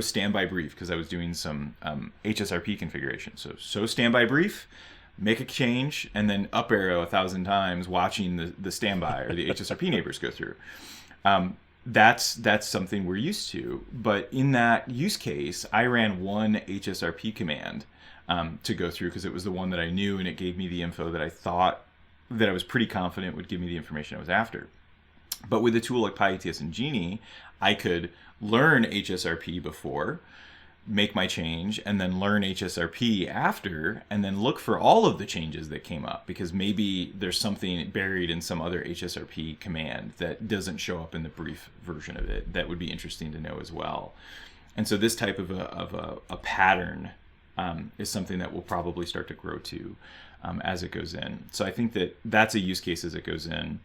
standby brief, because I was doing some HSRP configuration. So standby brief, make a change, and then up arrow 1,000 times watching the standby or the HSRP neighbors go through. That's something we're used to. But in that use case, I ran one HSRP command to go through because it was the one that I knew, and it gave me the info that I thought that I was pretty confident would give me the information I was after. But with a tool like pyATS and Genie, I could learn HSRP before, make my change, and then learn HSRP after, and then look for all of the changes that came up, because maybe there's something buried in some other HSRP command that doesn't show up in the brief version of it that would be interesting to know as well. And so this type of a pattern is something that we'll probably start to grow to as it goes in. So I think that's a use case as it goes in.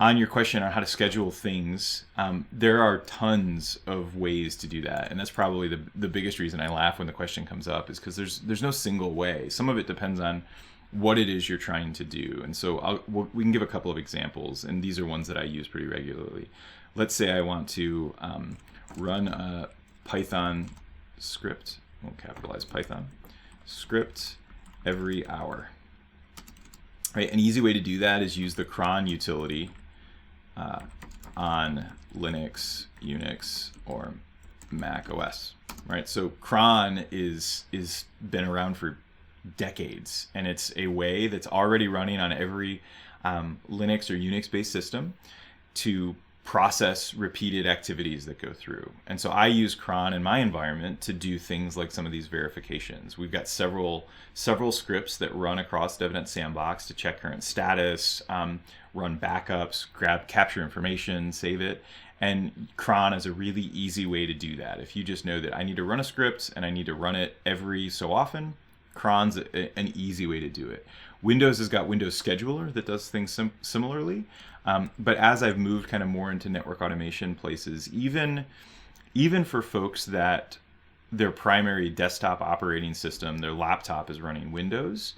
On your question on how to schedule things, there are tons of ways to do that. And that's probably the biggest reason I laugh when the question comes up, is because there's no single way. Some of it depends on what it is you're trying to do. And so we can give a couple of examples, and these are ones that I use pretty regularly. Let's say I want to run a Python script, we'll capitalize Python, script every hour. Right, an easy way to do that is use the cron utility on Linux, Unix, or Mac OS. Right, so cron is been around for decades, and it's a way that's already running on every Linux or Unix-based system to process repeated activities that go through. And so I use cron in my environment to do things like some of these verifications. We've got several scripts that run across DevNet Sandbox to check current status, run backups, capture information, save it. And cron is a really easy way to do that. If you just know that I need to run a script and I need to run it every so often, cron's an easy way to do it. Windows has got Windows Scheduler that does things similarly. But as I've moved kind of more into network automation places, even for folks that their primary desktop operating system, their laptop is running Windows,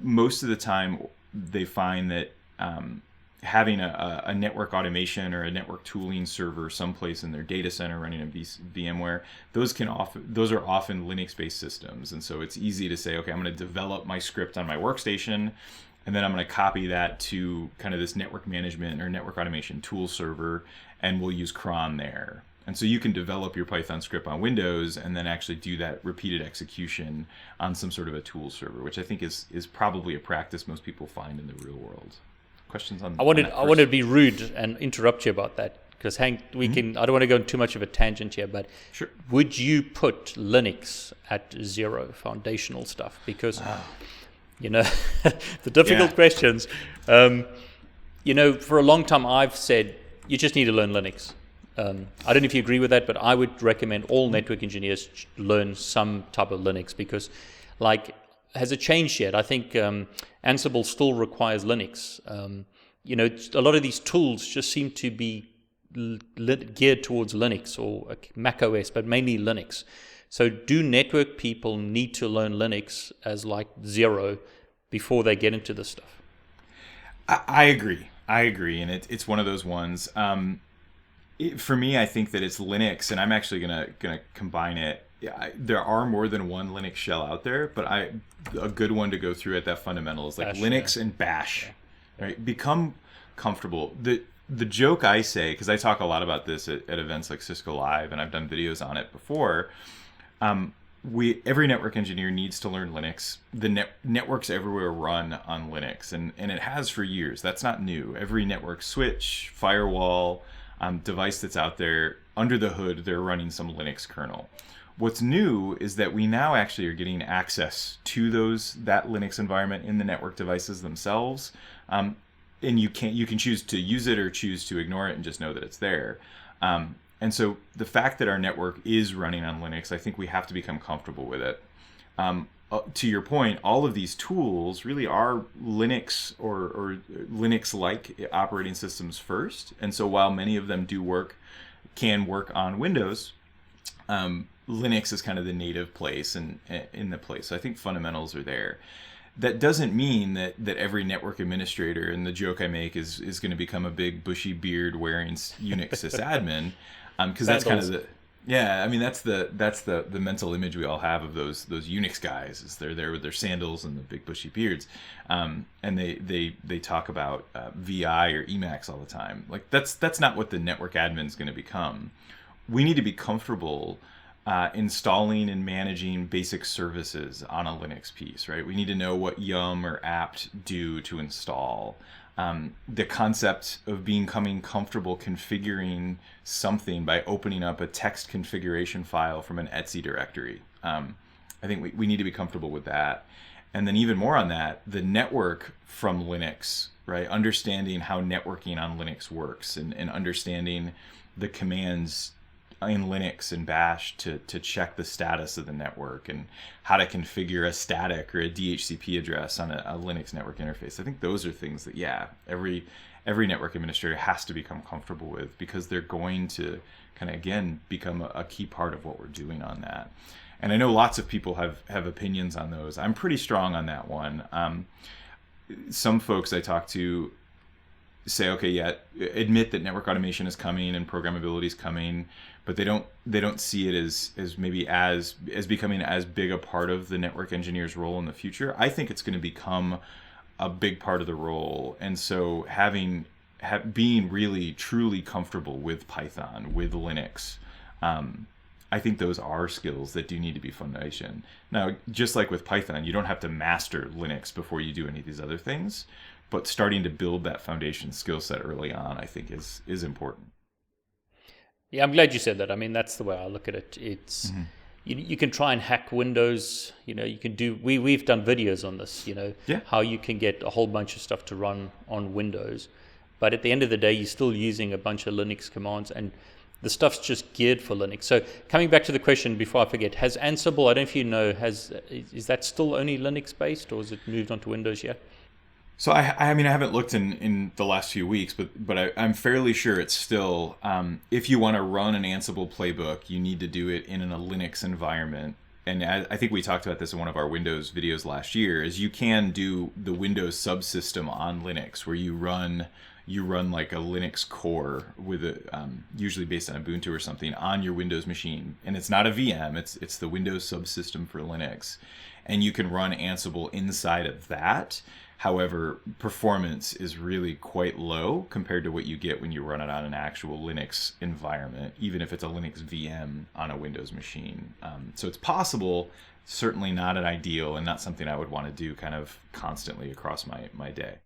most of the time they find that having a network automation or a network tooling server someplace in their data center running a VMware, those are often Linux-based systems. And so it's easy to say, okay, I'm going to develop my script on my workstation, and then I'm going to copy that to kind of this network management or network automation tool server, and we'll use cron there. And so you can develop your Python script on Windows and then actually do that repeated execution on some sort of a tool server, which I think is probably a practice most people find in the real world. Questions on? I wanted to be rude and interrupt you about that, because Hank, I don't want to go on too much of a tangent here, but sure. Would you put Linux at 0 foundational stuff? Because the difficult questions. For a long time I've said you just need to learn Linux. I don't know if you agree with that, but I would recommend all network engineers learn some type of Linux, because, has it changed yet? I think Ansible still requires Linux. A lot of these tools just seem to be geared towards Linux or Mac OS, but mainly Linux. So do network people need to learn Linux as 0 before they get into this stuff? I agree, and it's one of those ones. For me, I think that it's Linux, and I'm actually gonna combine it. There are more than one Linux shell out there, but a good one to go through at that fundamental is Bash, Linux and Bash. Yeah. Right? Become comfortable. The joke I say, because I talk a lot about this at events like Cisco Live, and I've done videos on it before. Every network engineer needs to learn Linux. The networks everywhere run on Linux, and it has for years. That's not new. Every network switch, firewall, device that's out there, under the hood, they're running some Linux kernel. What's new is that we now actually are getting access to that Linux environment in the network devices themselves, and you can choose to use it or choose to ignore it and just know that it's there. And so the fact that our network is running on Linux, I think we have to become comfortable with it. To your point, all of these tools really are Linux or Linux-like operating systems first. And so while many of them can work on Windows, Linux is kind of the native place and in the place. So I think fundamentals are there. That doesn't mean that every network administrator, and the joke I make is going to become a big bushy beard wearing Unix sysadmin, because that's kind of that's the mental image we all have of those Unix guys. Is they're there with their sandals and the big bushy beards, and they talk about VI or Emacs all the time. That's not what the network admin is going to become. We need to be comfortable installing and managing basic services on a Linux piece, right? We need to know what yum or apt do to install. The concept of becoming comfortable configuring something by opening up a text configuration file from an Etsy directory. I think we need to be comfortable with that. And then even more on that, the network from Linux, right? Understanding how networking on Linux works and understanding the commands in Linux and Bash to check the status of the network and how to configure a static or a DHCP address on a Linux network interface. I think those are things that, every network administrator has to become comfortable with, because they're going to kind of, again, become a key part of what we're doing on that. And I know lots of people have opinions on those. I'm pretty strong on that one. Some folks I talk to say, okay, admit that network automation is coming and programmability is coming, but they don't see it as maybe as becoming as big a part of the network engineer's role in the future. I think it's going to become a big part of the role, and so being really truly comfortable with Python, with Linux, I think those are skills that do need to be foundation. Now, just like with Python, you don't have to master Linux before you do any of these other things, but starting to build that foundation skill set early on, I think is important. Yeah, I'm glad you said that. I mean, that's the way I look at it. It's you can try and hack Windows. You can do. We've done videos on this. How you can get a whole bunch of stuff to run on Windows, but at the end of the day, you're still using a bunch of Linux commands, and the stuff's just geared for Linux. So coming back to the question before I forget, has Ansible? I don't know if you know. Is that still only Linux based, or has it moved on to Windows yet? So I mean, I haven't looked in the last few weeks, but I'm fairly sure it's still, if you want to run an Ansible playbook, you need to do it in a Linux environment. And I think we talked about this in one of our Windows videos last year, is you can do the Windows subsystem on Linux, where you run like a Linux core with usually based on Ubuntu or something on your Windows machine. And it's not a VM, it's the Windows subsystem for Linux. And you can run Ansible inside of that. However, performance is really quite low compared to what you get when you run it on an actual Linux environment, even if it's a Linux VM on a Windows machine. So it's possible, certainly not an ideal, and not something I would want to do kind of constantly across my day.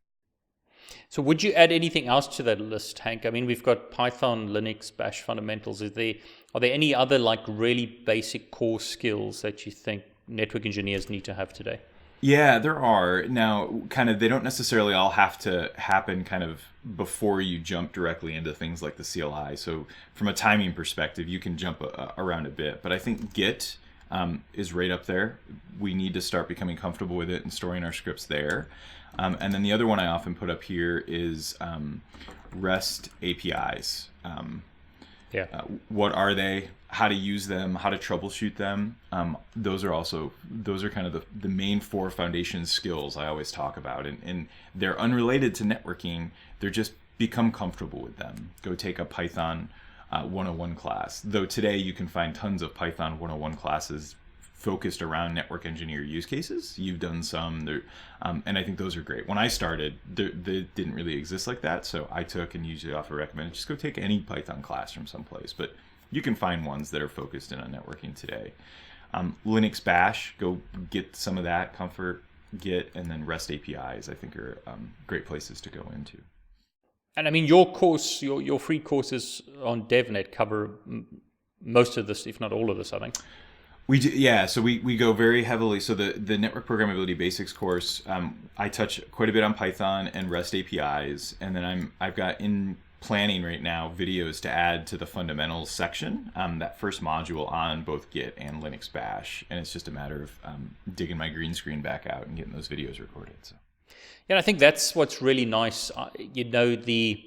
So would you add anything else to that list, Hank? I mean, we've got Python, Linux, Bash fundamentals. Are there any other like really basic core skills that you think network engineers need to have today? Yeah, there are. Now, kind of, they don't necessarily all have to happen kind of before you jump directly into things like the CLI. So from a timing perspective, you can jump around a bit. But I think Git is right up there. We need to start becoming comfortable with it and storing our scripts there. And then the other one I often put up here is REST APIs. What are they? How to use them? How to troubleshoot them? Those are kind of the main 4 foundation skills I always talk about, and they're unrelated to networking. They're just become comfortable with them. Go take a Python 101 class. Though today you can find tons of Python 101 classes focused around network engineer use cases. You've done some there, and I think those are great. When I started, they didn't really exist like that, so I took and usually often recommend just go take any Python class from someplace. But you can find ones that are focused in on networking today. Linux Bash, go get some of that comfort, Git, and then REST APIs, I think are great places to go into. And I mean, your course, your free courses on DevNet cover most of this, if not all of this, I think. We do, yeah. So we go very heavily. So the Network Programmability Basics course, I touch quite a bit on Python and REST APIs, and then I've got in planning right now videos to add to the fundamentals section, that first module on both Git and Linux Bash, and it's just a matter of digging my green screen back out and getting those videos recorded. So. Yeah, I think that's what's really nice. The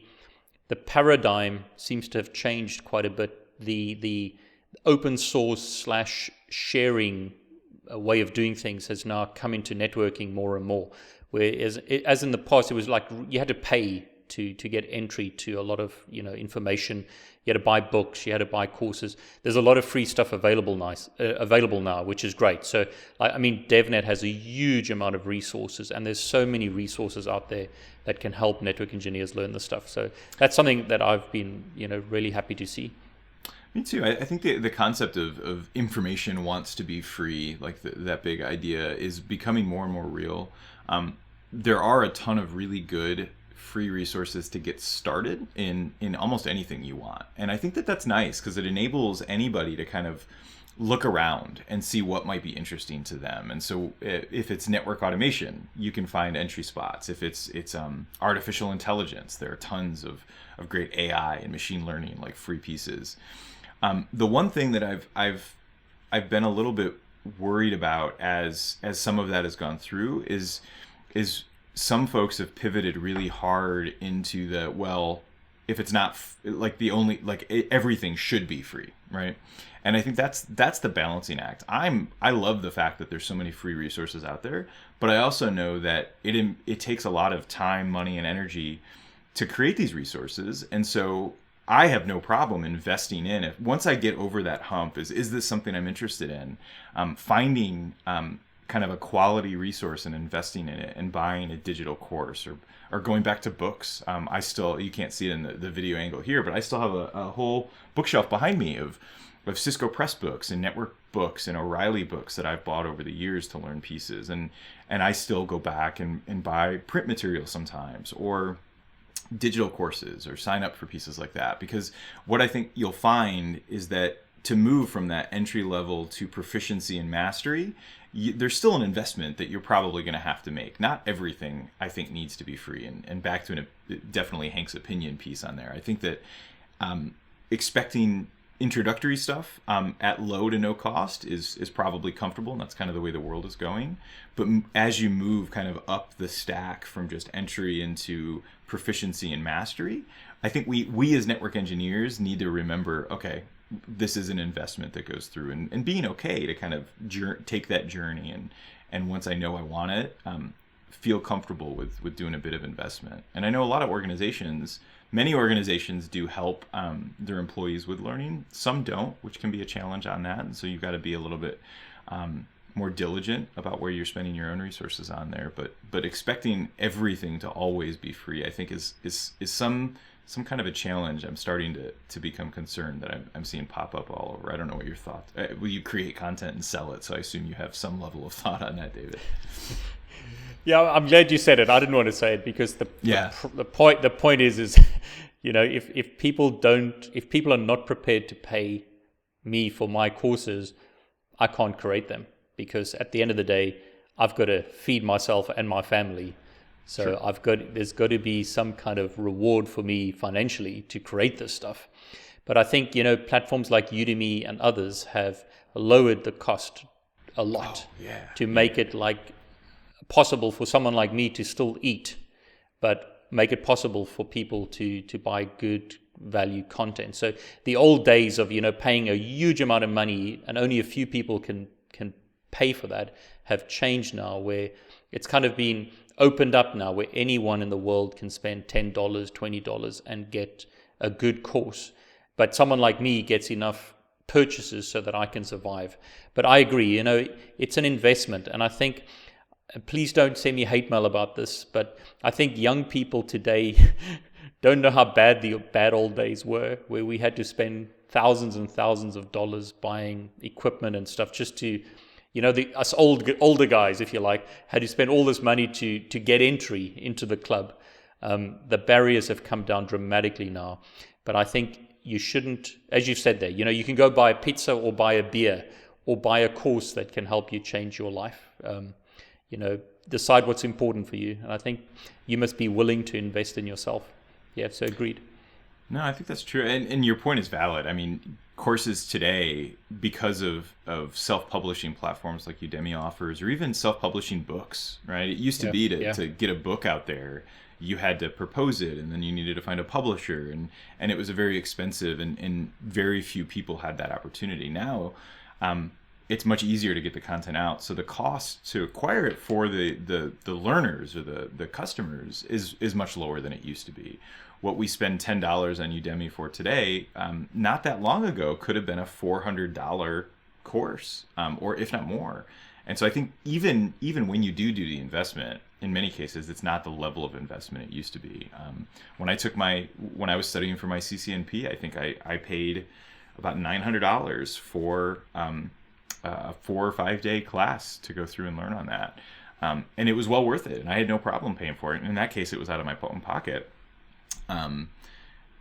paradigm seems to have changed quite a bit. The open source / sharing way of doing things has now come into networking more and more. Whereas as in the past, it was like you had to pay to get entry to a lot of information. You had to buy books, you had to buy courses. There's a lot of free stuff available now, which is great. So I mean, DevNet has a huge amount of resources, and there's so many resources out there that can help network engineers learn this stuff. So that's something that I've been really happy to see. Me too. I think the concept of information wants to be free, like that big idea, is becoming more and more real. There are a ton of really good free resources to get started in almost anything you want. And I think that's nice because it enables anybody to kind of look around and see what might be interesting to them. And so if it's network automation, you can find entry spots. If it's artificial intelligence, there are tons of great AI and machine learning, like free pieces. The one thing that I've been a little bit worried about as some of that has gone through is some folks have pivoted really hard into if it's not everything should be free, right? And I think that's the balancing act. I love the fact that there's so many free resources out there, but I also know that it takes a lot of time, money, and energy to create these resources, and so I have no problem investing in it. Once I get over that hump, is this something I'm interested in? Finding kind of a quality resource and investing in it and buying a digital course or going back to books. You can't see it in the video angle here, but I still have a whole bookshelf behind me of Cisco Press books and network books and O'Reilly books that I've bought over the years to learn pieces. And I still go back and buy print material sometimes, or digital courses, or sign up for pieces like that. Because what I think you'll find is that to move from that entry level to proficiency and mastery, there's still an investment that you're probably going to have to make. Not everything, I think, needs to be free. And back to definitely Hank's opinion piece on there. I think that expecting introductory stuff at low to no cost is probably comfortable, and that's kind of the way the world is going. But as you move kind of up the stack from just entry into proficiency and mastery, I think we as network engineers need to remember, okay, this is an investment that goes through, and being okay to kind of take that journey, and once I know I want it, feel comfortable with doing a bit of investment. And I know a lot of many organizations do help their employees with learning. Some don't, which can be a challenge on that. And so you've got to be a little bit more diligent about where you're spending your own resources on there. But expecting everything to always be free, I think is some kind of a challenge. I'm starting to become concerned that I'm seeing pop up all over. I don't know what your thoughts. Will you create content and sell it? So I assume you have some level of thought on that, David. Yeah, I'm glad you said it. I didn't want to say it because the point is if people are not prepared to pay me for my courses, I can't create them, because at the end of the day, I've got to feed myself and my family. So sure. There's got to be some kind of reward for me financially to create this stuff. But I think, platforms like Udemy and others have lowered the cost a lot to make it possible for someone like me to still eat, but make it possible for people to buy good value content. So the old days of paying a huge amount of money and only a few people can pay for that have changed now, where it's kind of been opened up now, where anyone in the world can spend $10, $20 and get a good course. But someone like me gets enough purchases so that I can survive. But I agree, it's an investment, and I think, please don't send me hate mail about this, but I think young people today don't know how bad the bad old days were, where we had to spend thousands and thousands of dollars buying equipment and stuff just to, us older guys, if you like, had to spend all this money to get entry into the club. The barriers have come down dramatically now, but I think you shouldn't, as you've said there, you can go buy a pizza or buy a beer or buy a course that can help you change your life. Decide what's important for you. And I think you must be willing to invest in yourself. Yeah, so agreed. No, I think that's true. And your point is valid. I mean, courses today, because of self-publishing platforms like Udemy offers, or even self-publishing books, right? It used to be to get a book out there, you had to propose it, and then you needed to find a publisher, and it was a very expensive, and very few people had that opportunity. Now, it's much easier to get the content out. So the cost to acquire it for the learners or the customers is much lower than it used to be. What we spend $10 on Udemy for today, not that long ago, could have been a $400 course, or if not more. And so I think even when you do the investment, in many cases, it's not the level of investment it used to be. When I was studying for my CCNP, I think I paid about $900 for a 4 or 5 day class to go through and learn on that. And it was well worth it. And I had no problem paying for it. And in that case, it was out of my own pocket.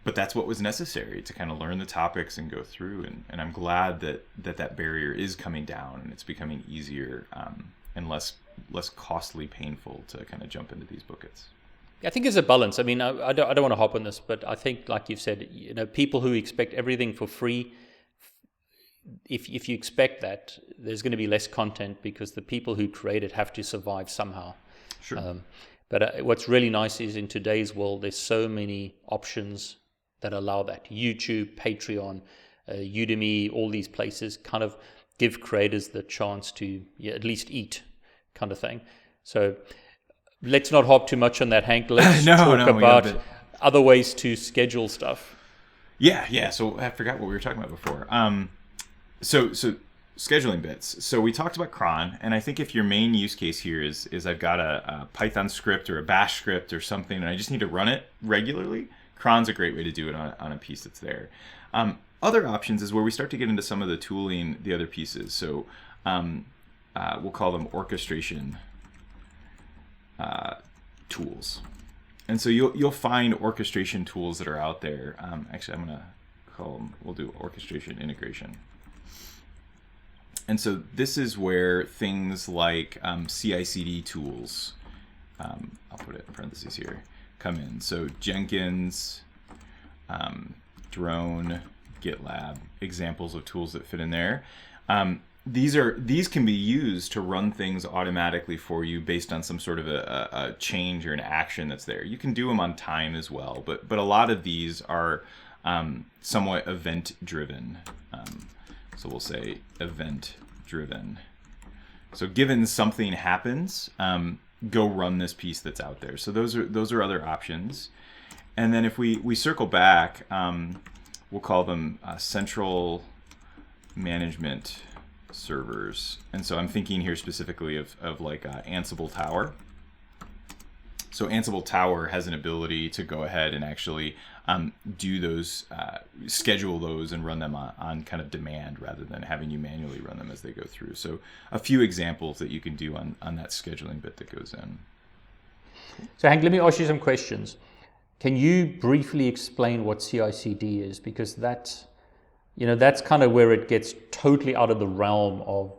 But that's what was necessary to kind of learn the topics and go through. And I'm glad that barrier is coming down, and it's becoming easier and less costly, painful to kind of jump into these buckets. I think there's a balance. I mean, I don't want to hop on this, but I think, like you've said, people who expect everything for free, if you expect that, there's going to be less content, because the people who create it have to survive somehow. Sure. But what's really nice is, in today's world, there's so many options that allow that. YouTube, Patreon, Udemy, all these places kind of give creators the chance to at least eat, kind of thing. So let's not hop too much on that, Hank. Let's talk about other ways to schedule stuff. Yeah. So I forgot what we were talking about before. So scheduling bits. So we talked about cron, and I think if your main use case here is I've got a Python script or a Bash script or something, and I just need to run it regularly, cron's a great way to do it on a piece that's there. Other options is where we start to get into some of the tooling, the other pieces. So we'll call them orchestration tools. And so you'll find orchestration tools that are out there. Actually, I'm going to call them, we'll do orchestration integration. And so this is where things like CICD tools, I'll put it in parentheses here, come in. So Jenkins, Drone, GitLab, examples of tools that fit in there. These can be used to run things automatically for you based on some sort of a change or an action that's there. You can do them on time as well, but a lot of these are somewhat event driven. So we'll say event driven. So given something happens, go run this piece that's out there. So those are other options. And then if we circle back, we'll call them central management servers. And so I'm thinking here specifically of like Ansible Tower. So Ansible Tower has an ability to go ahead and actually do those, schedule those and run them on kind of demand rather than having you manually run them as they go through. So a few examples that you can do on that scheduling bit that goes in. So Hank, let me ask you some questions. Can you briefly explain what CICD is? Because that's kind of where it gets totally out of the realm of,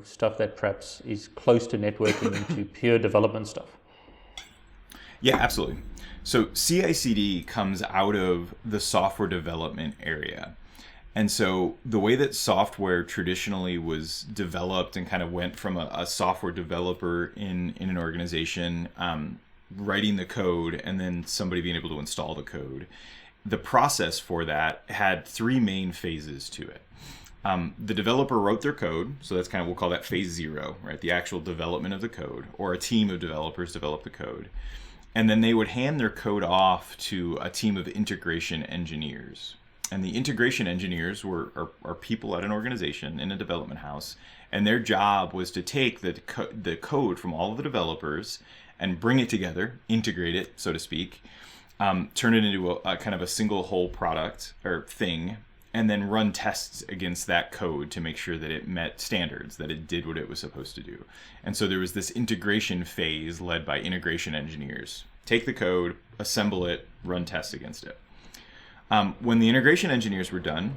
stuff that perhaps is close to networking into pure development stuff. Yeah, absolutely. So CICD comes out of the software development area. And so the way that software traditionally was developed and kind of went from a software developer in an organization, writing the code and then somebody being able to install the code, the process for that had three main phases to it. The developer wrote their code, so that's kind of, we'll call that phase 0, right? The actual development of the code, or a team of developers developed the code. And then they would hand their code off to a team of integration engineers. And the integration engineers are people at an organization in a development house, and their job was to take the code from all of the developers and bring it together, integrate it, so to speak, turn it into a kind of a single whole product or thing, and then run tests against that code to make sure that it met standards, that it did what it was supposed to do. And so there was this integration phase led by integration engineers. Take the code, assemble it, run tests against it. When the integration engineers were done,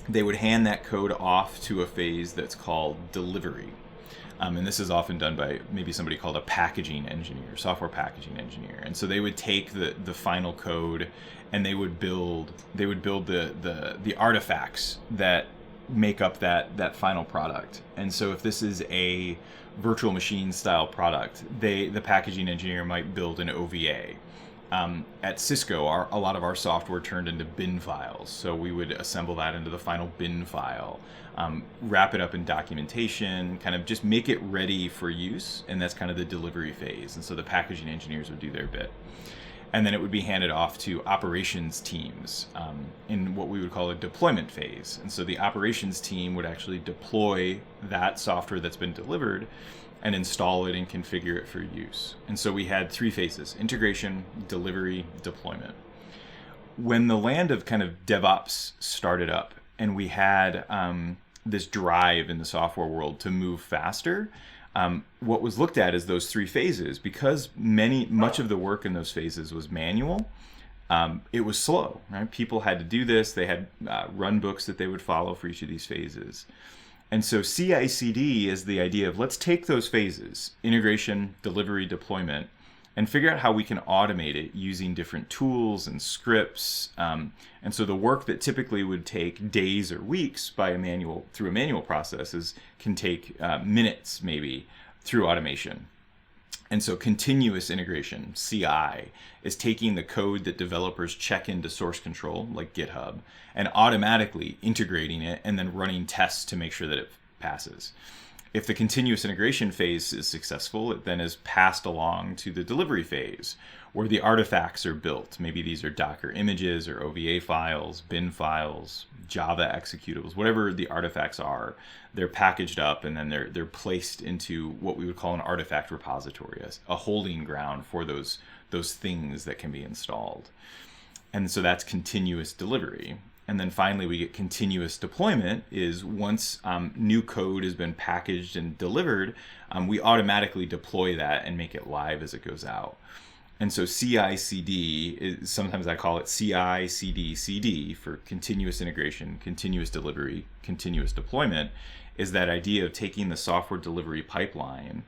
they would hand that code off to a phase that's called delivery. And this is often done by maybe somebody called a packaging engineer, software packaging engineer. And so they would take the final code and they would build the artifacts that make up that final product. And so if this is a virtual machine style product, the packaging engineer might build an OVA. At Cisco, a lot of our software turned into bin files. So we would assemble that into the final bin file, wrap it up in documentation, kind of just make it ready for use. And that's kind of the delivery phase. And so the packaging engineers would do their bit. And then it would be handed off to operations teams in what we would call a deployment phase. And so the operations team would actually deploy that software that's been delivered and install it and configure it for use. And so we had three phases: integration, delivery, deployment. When the land of kind of DevOps started up and we had this drive in the software world to move faster, what was looked at as those three phases, because much of the work in those phases was manual, it was slow, right? People had to do this. They had run books that they would follow for each of these phases. And so CICD is the idea of, let's take those phases, integration, delivery, deployment, and figure out how we can automate it using different tools and scripts. And so the work that typically would take days or weeks through a manual process can take minutes maybe through automation. And so continuous integration, CI, is taking the code that developers check into source control, like GitHub, and automatically integrating it and then running tests to make sure that it passes. If the continuous integration phase is successful, it then is passed along to the delivery phase, where the artifacts are built. Maybe these are Docker images or OVA files, bin files, Java executables, whatever the artifacts are. They're packaged up and then they're placed into what we would call an artifact repository, a holding ground for those things that can be installed. And so that's continuous delivery. And then finally, we get continuous deployment, is once new code has been packaged and delivered, we automatically deploy that and make it live as it goes out. And so CI/CD, sometimes I call it CI/CD/CD for continuous integration, continuous delivery, continuous deployment, is that idea of taking the software delivery pipeline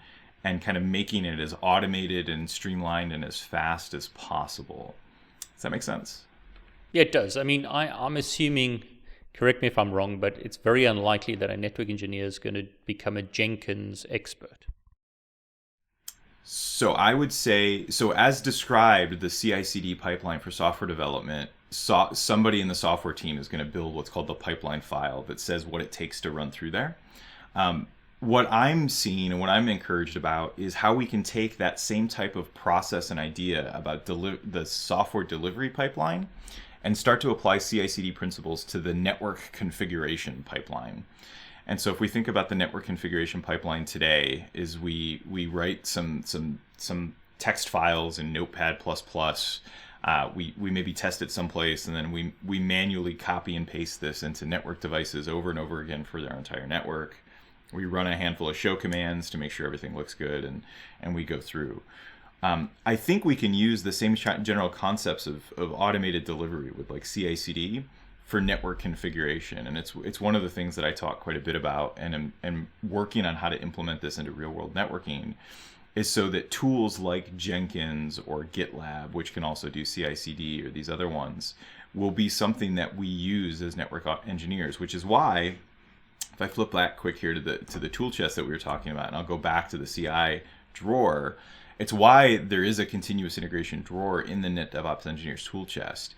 and kind of making it as automated and streamlined and as fast as possible. Does that make sense? Yeah, it does. I mean, I'm assuming, correct me if I'm wrong, but it's very unlikely that a network engineer is going to become a Jenkins expert. So I would say, as described, the CI/CD pipeline for software development, somebody in the software team is going to build what's called the pipeline file that says what it takes to run through there. What I'm seeing and what I'm encouraged about is how we can take that same type of process and idea about the software delivery pipeline and start to apply CI/CD principles to the network configuration pipeline. And so if we think about the network configuration pipeline today, is we write some text files in Notepad++. We maybe test it someplace, and then we manually copy and paste this into network devices over and over again for our entire network. We run a handful of show commands to make sure everything looks good, and we go through. I think we can use the same general concepts of automated delivery with like CICD for network configuration, and it's one of the things that I talk quite a bit about, and am working on how to implement this into real world networking, is so that tools like Jenkins or GitLab, which can also do CICD or these other ones, will be something that we use as network engineers. Which is why, if I flip back quick here to the tool chest that we were talking about, and I'll go back to the CI drawer, it's why there is a continuous integration drawer in the NetDevOps engineers tool chest.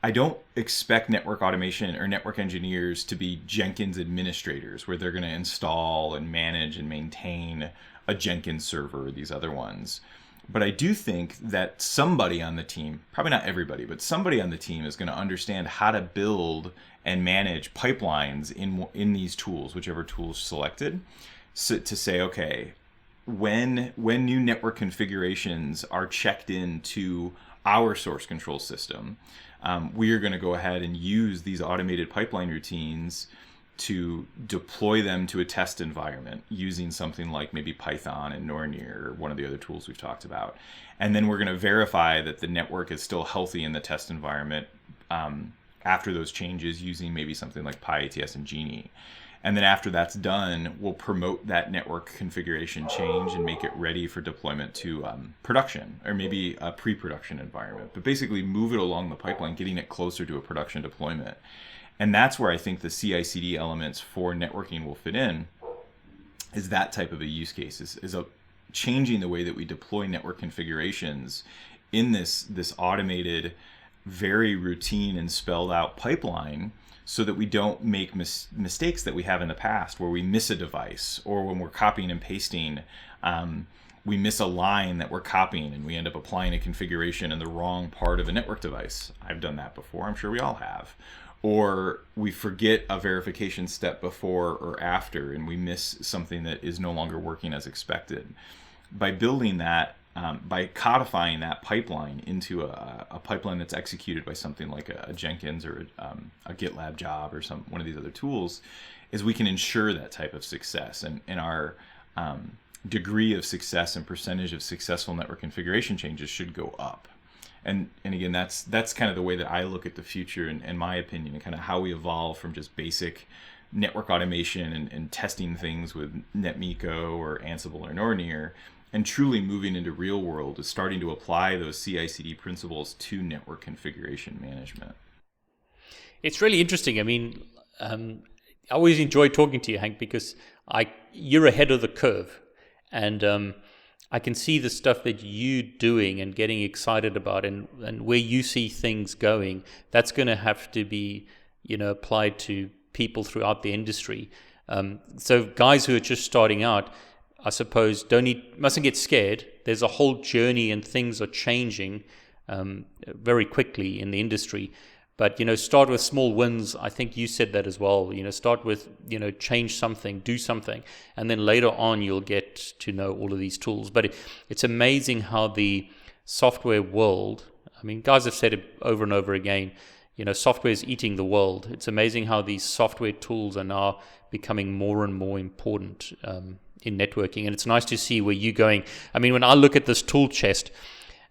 I don't expect network automation or network engineers to be Jenkins administrators, where they're going to install and manage and maintain a Jenkins server or these other ones. But I do think that somebody on the team, probably not everybody, but somebody on the team is going to understand how to build and manage pipelines in these tools, whichever tools selected, so to say, okay, when new network configurations are checked into our source control system, we are going to go ahead and use these automated pipeline routines to deploy them to a test environment using something like maybe Python and Nornir, or one of the other tools we've talked about. And then we're going to verify that the network is still healthy in the test environment after those changes, using maybe something like pyATS and Genie. And then after that's done, we'll promote that network configuration change and make it ready for deployment to production, or maybe a pre-production environment. But basically move it along the pipeline, getting it closer to a production deployment. And that's where I think the CI/CD elements for networking will fit in, is that type of a use case, is a changing the way that we deploy network configurations in this automated, very routine and spelled out pipeline, so that we don't make mistakes that we have in the past, where we miss a device, or when we're copying and pasting, we miss a line that we're copying and we end up applying a configuration in the wrong part of a network device. I've done that before. I'm sure we all have. Or we forget a verification step before or after, and we miss something that is no longer working as expected. By building that, by codifying that pipeline into a pipeline that's executed by something like a Jenkins or a GitLab job or one of these other tools, is we can ensure that type of success, and our degree of success and percentage of successful network configuration changes should go up. And again, that's kind of the way that I look at the future, in my opinion, and kind of how we evolve from just basic network automation and testing things with NetMiko or Ansible or Nornir, and truly moving into real world is starting to apply those CI/CD principles to network configuration management. It's really interesting. I mean, I always enjoy talking to you, Hank, because you're ahead of the curve, and I can see the stuff that you're doing and getting excited about, and where you see things going. That's going to have to be, applied to people throughout the industry. So guys who are just starting out, I suppose, mustn't get scared. There's a whole journey, and things are changing very quickly in the industry. But, start with small wins. I think you said that as well. Start with, change something, do something. And then later on, you'll get to know all of these tools. But it's amazing how the software world, I mean, guys have said it over and over again, software is eating the world. It's amazing how these software tools are now becoming more and more important in networking. And it's nice to see where you're going. I mean, when I look at this tool chest,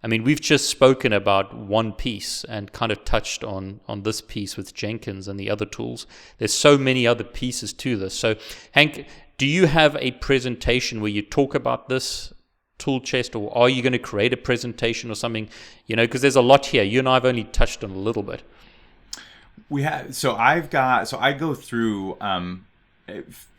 I mean, we've just spoken about one piece and kind of touched on this piece with Jenkins and the other tools. There's so many other pieces to this. So, Hank, do you have a presentation where you talk about this tool chest, or are you going to create a presentation or something? Because there's a lot here. You and I have only touched on a little bit. We have. So I go through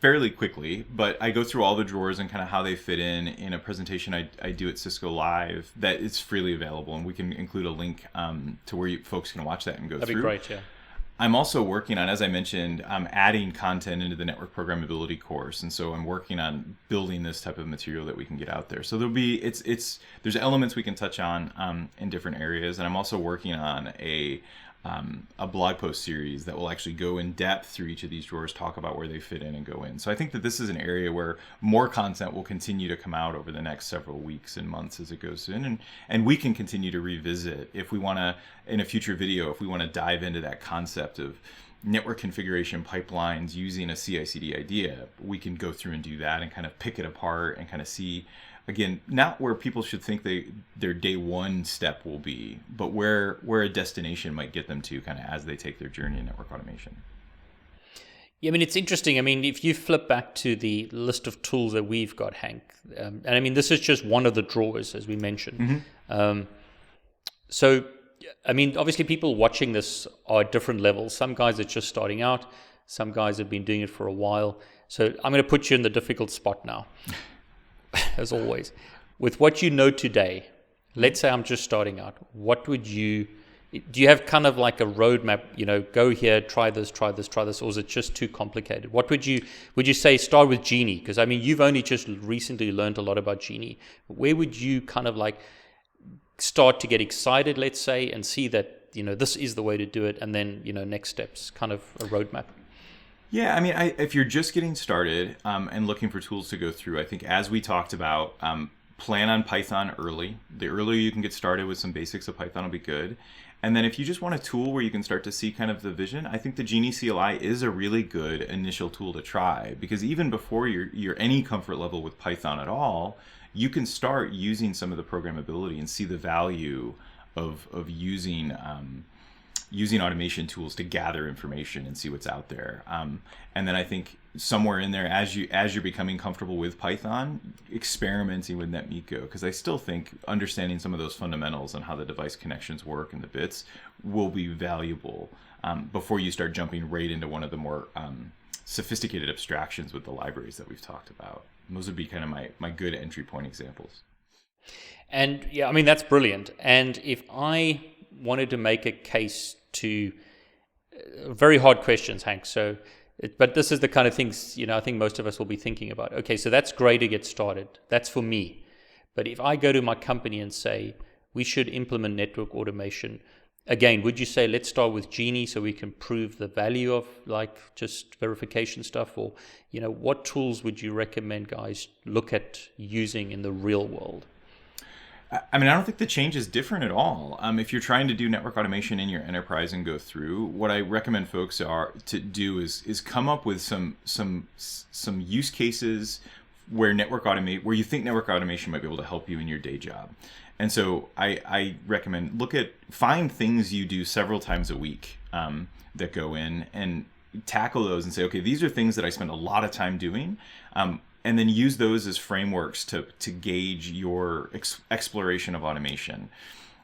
fairly quickly, but I go through all the drawers and kind of how they fit in a presentation I do at Cisco Live that is freely available, and we can include a link to where folks can watch that and go through. That'd be great, yeah. I'm also working on, as I mentioned, adding content into the network programmability course, and so I'm working on building this type of material that we can get out there. So there's elements we can touch on in different areas, and I'm also working on a a blog post series that will actually go in depth through each of these drawers, talk about where they fit in and go in. So I think that this is an area where more content will continue to come out over the next several weeks and months as it goes in. And we can continue to revisit if we want to, in a future video, if we want to dive into that concept of network configuration pipelines using a CICD idea, we can go through and do that and kind of pick it apart and kind of see, again, not where people should think their day one step will be, but where a destination might get them to kind of as they take their journey in network automation. Yeah, I mean, it's interesting. I mean, if you flip back to the list of tools that we've got, Hank, and I mean, this is just one of the drawers, as we mentioned. So, I mean, obviously people watching this are at different levels. Some guys are just starting out. Some guys have been doing it for a while. So I'm going to put you in the difficult spot now. As always, with what you know today, let's say I'm just starting out, what would do you have kind of like a roadmap, go here, try this, or is it just too complicated? What would you say start with Genie? Because I mean, you've only just recently learned a lot about Genie. Where would you kind of like start to get excited, let's say, and see that, this is the way to do it, and then, next steps, kind of a roadmap? Yeah, I mean, if you're just getting started and looking for tools to go through, I think as we talked about, plan on Python early. The earlier you can get started with some basics of Python will be good. And then if you just want a tool where you can start to see kind of the vision, I think the Genie CLI is a really good initial tool to try, because even before you're any comfort level with Python at all, you can start using some of the programmability and see the value of using automation tools to gather information and see what's out there. And then I think somewhere in there, as you're becoming comfortable with Python, experimenting with NetMiko, because I still think understanding some of those fundamentals and how the device connections work and the bits will be valuable before you start jumping right into one of the more sophisticated abstractions with the libraries that we've talked about. And those would be kind of my good entry point examples. And yeah, I mean, that's brilliant. And if I wanted to make a case to very hard questions, Hank. But this is the kind of things, I think most of us will be thinking about. Okay, so that's great to get started. That's for me. But if I go to my company and say, we should implement network automation, again, would you say, let's start with Genie so we can prove the value of like just verification stuff? Or, what tools would you recommend guys look at using in the real world? I mean, I don't think the change is different at all. If you're trying to do network automation in your enterprise and go through, what I recommend folks to do is come up with some use cases where you think network automation might be able to help you in your day job. And so I recommend find things you do several times a week that go in and tackle those and say, okay, these are things that I spend a lot of time doing. And then use those as frameworks to gauge your exploration of automation.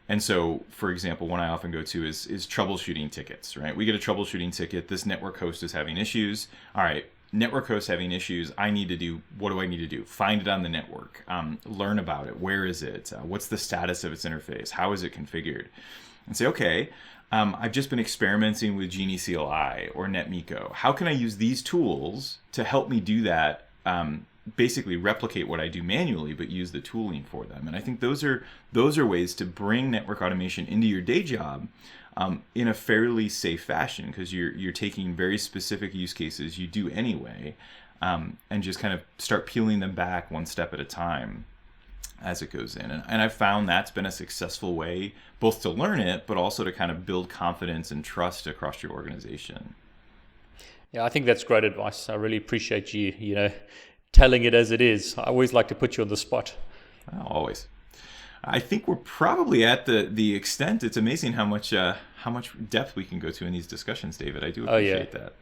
And so, for example, one I often go to is troubleshooting tickets, right? We get a troubleshooting ticket. This network host is having issues. All right, network host having issues. What do I need to do? Find it on the network. Learn about it. Where is it? What's the status of its interface? How is it configured? And say, okay, I've just been experimenting with Genie CLI or NetMiko. How can I use these tools to help me do that? Basically replicate what I do manually, but use the tooling for them. And I think those are ways to bring network automation into your day job in a fairly safe fashion, because you're taking very specific use cases you do anyway, and just kind of start peeling them back one step at a time as it goes in. And I've found that's been a successful way both to learn it, but also to kind of build confidence and trust across your organization. Yeah, I think that's great advice. I really appreciate you, telling it as it is. I always like to put you on the spot. Oh, always. I think we're probably at the extent. It's amazing how much depth we can go to in these discussions, David. I do appreciate that.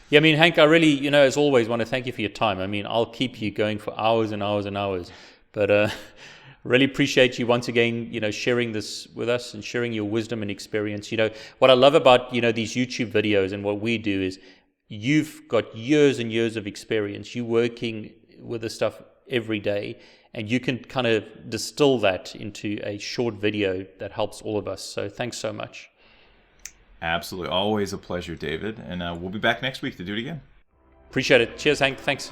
Yeah, I mean, Hank, I really, as always, want to thank you for your time. I mean, I'll keep you going for hours and hours and hours, but really appreciate you once again, sharing this with us and sharing your wisdom and experience. What I love about, these YouTube videos and what we do is you've got years and years of experience. You're working with this stuff every day, and you can kind of distill that into a short video that helps all of us. So thanks so much. Absolutely. Always a pleasure, David. And we'll be back next week to do it again. Appreciate it. Cheers, Hank. Thanks.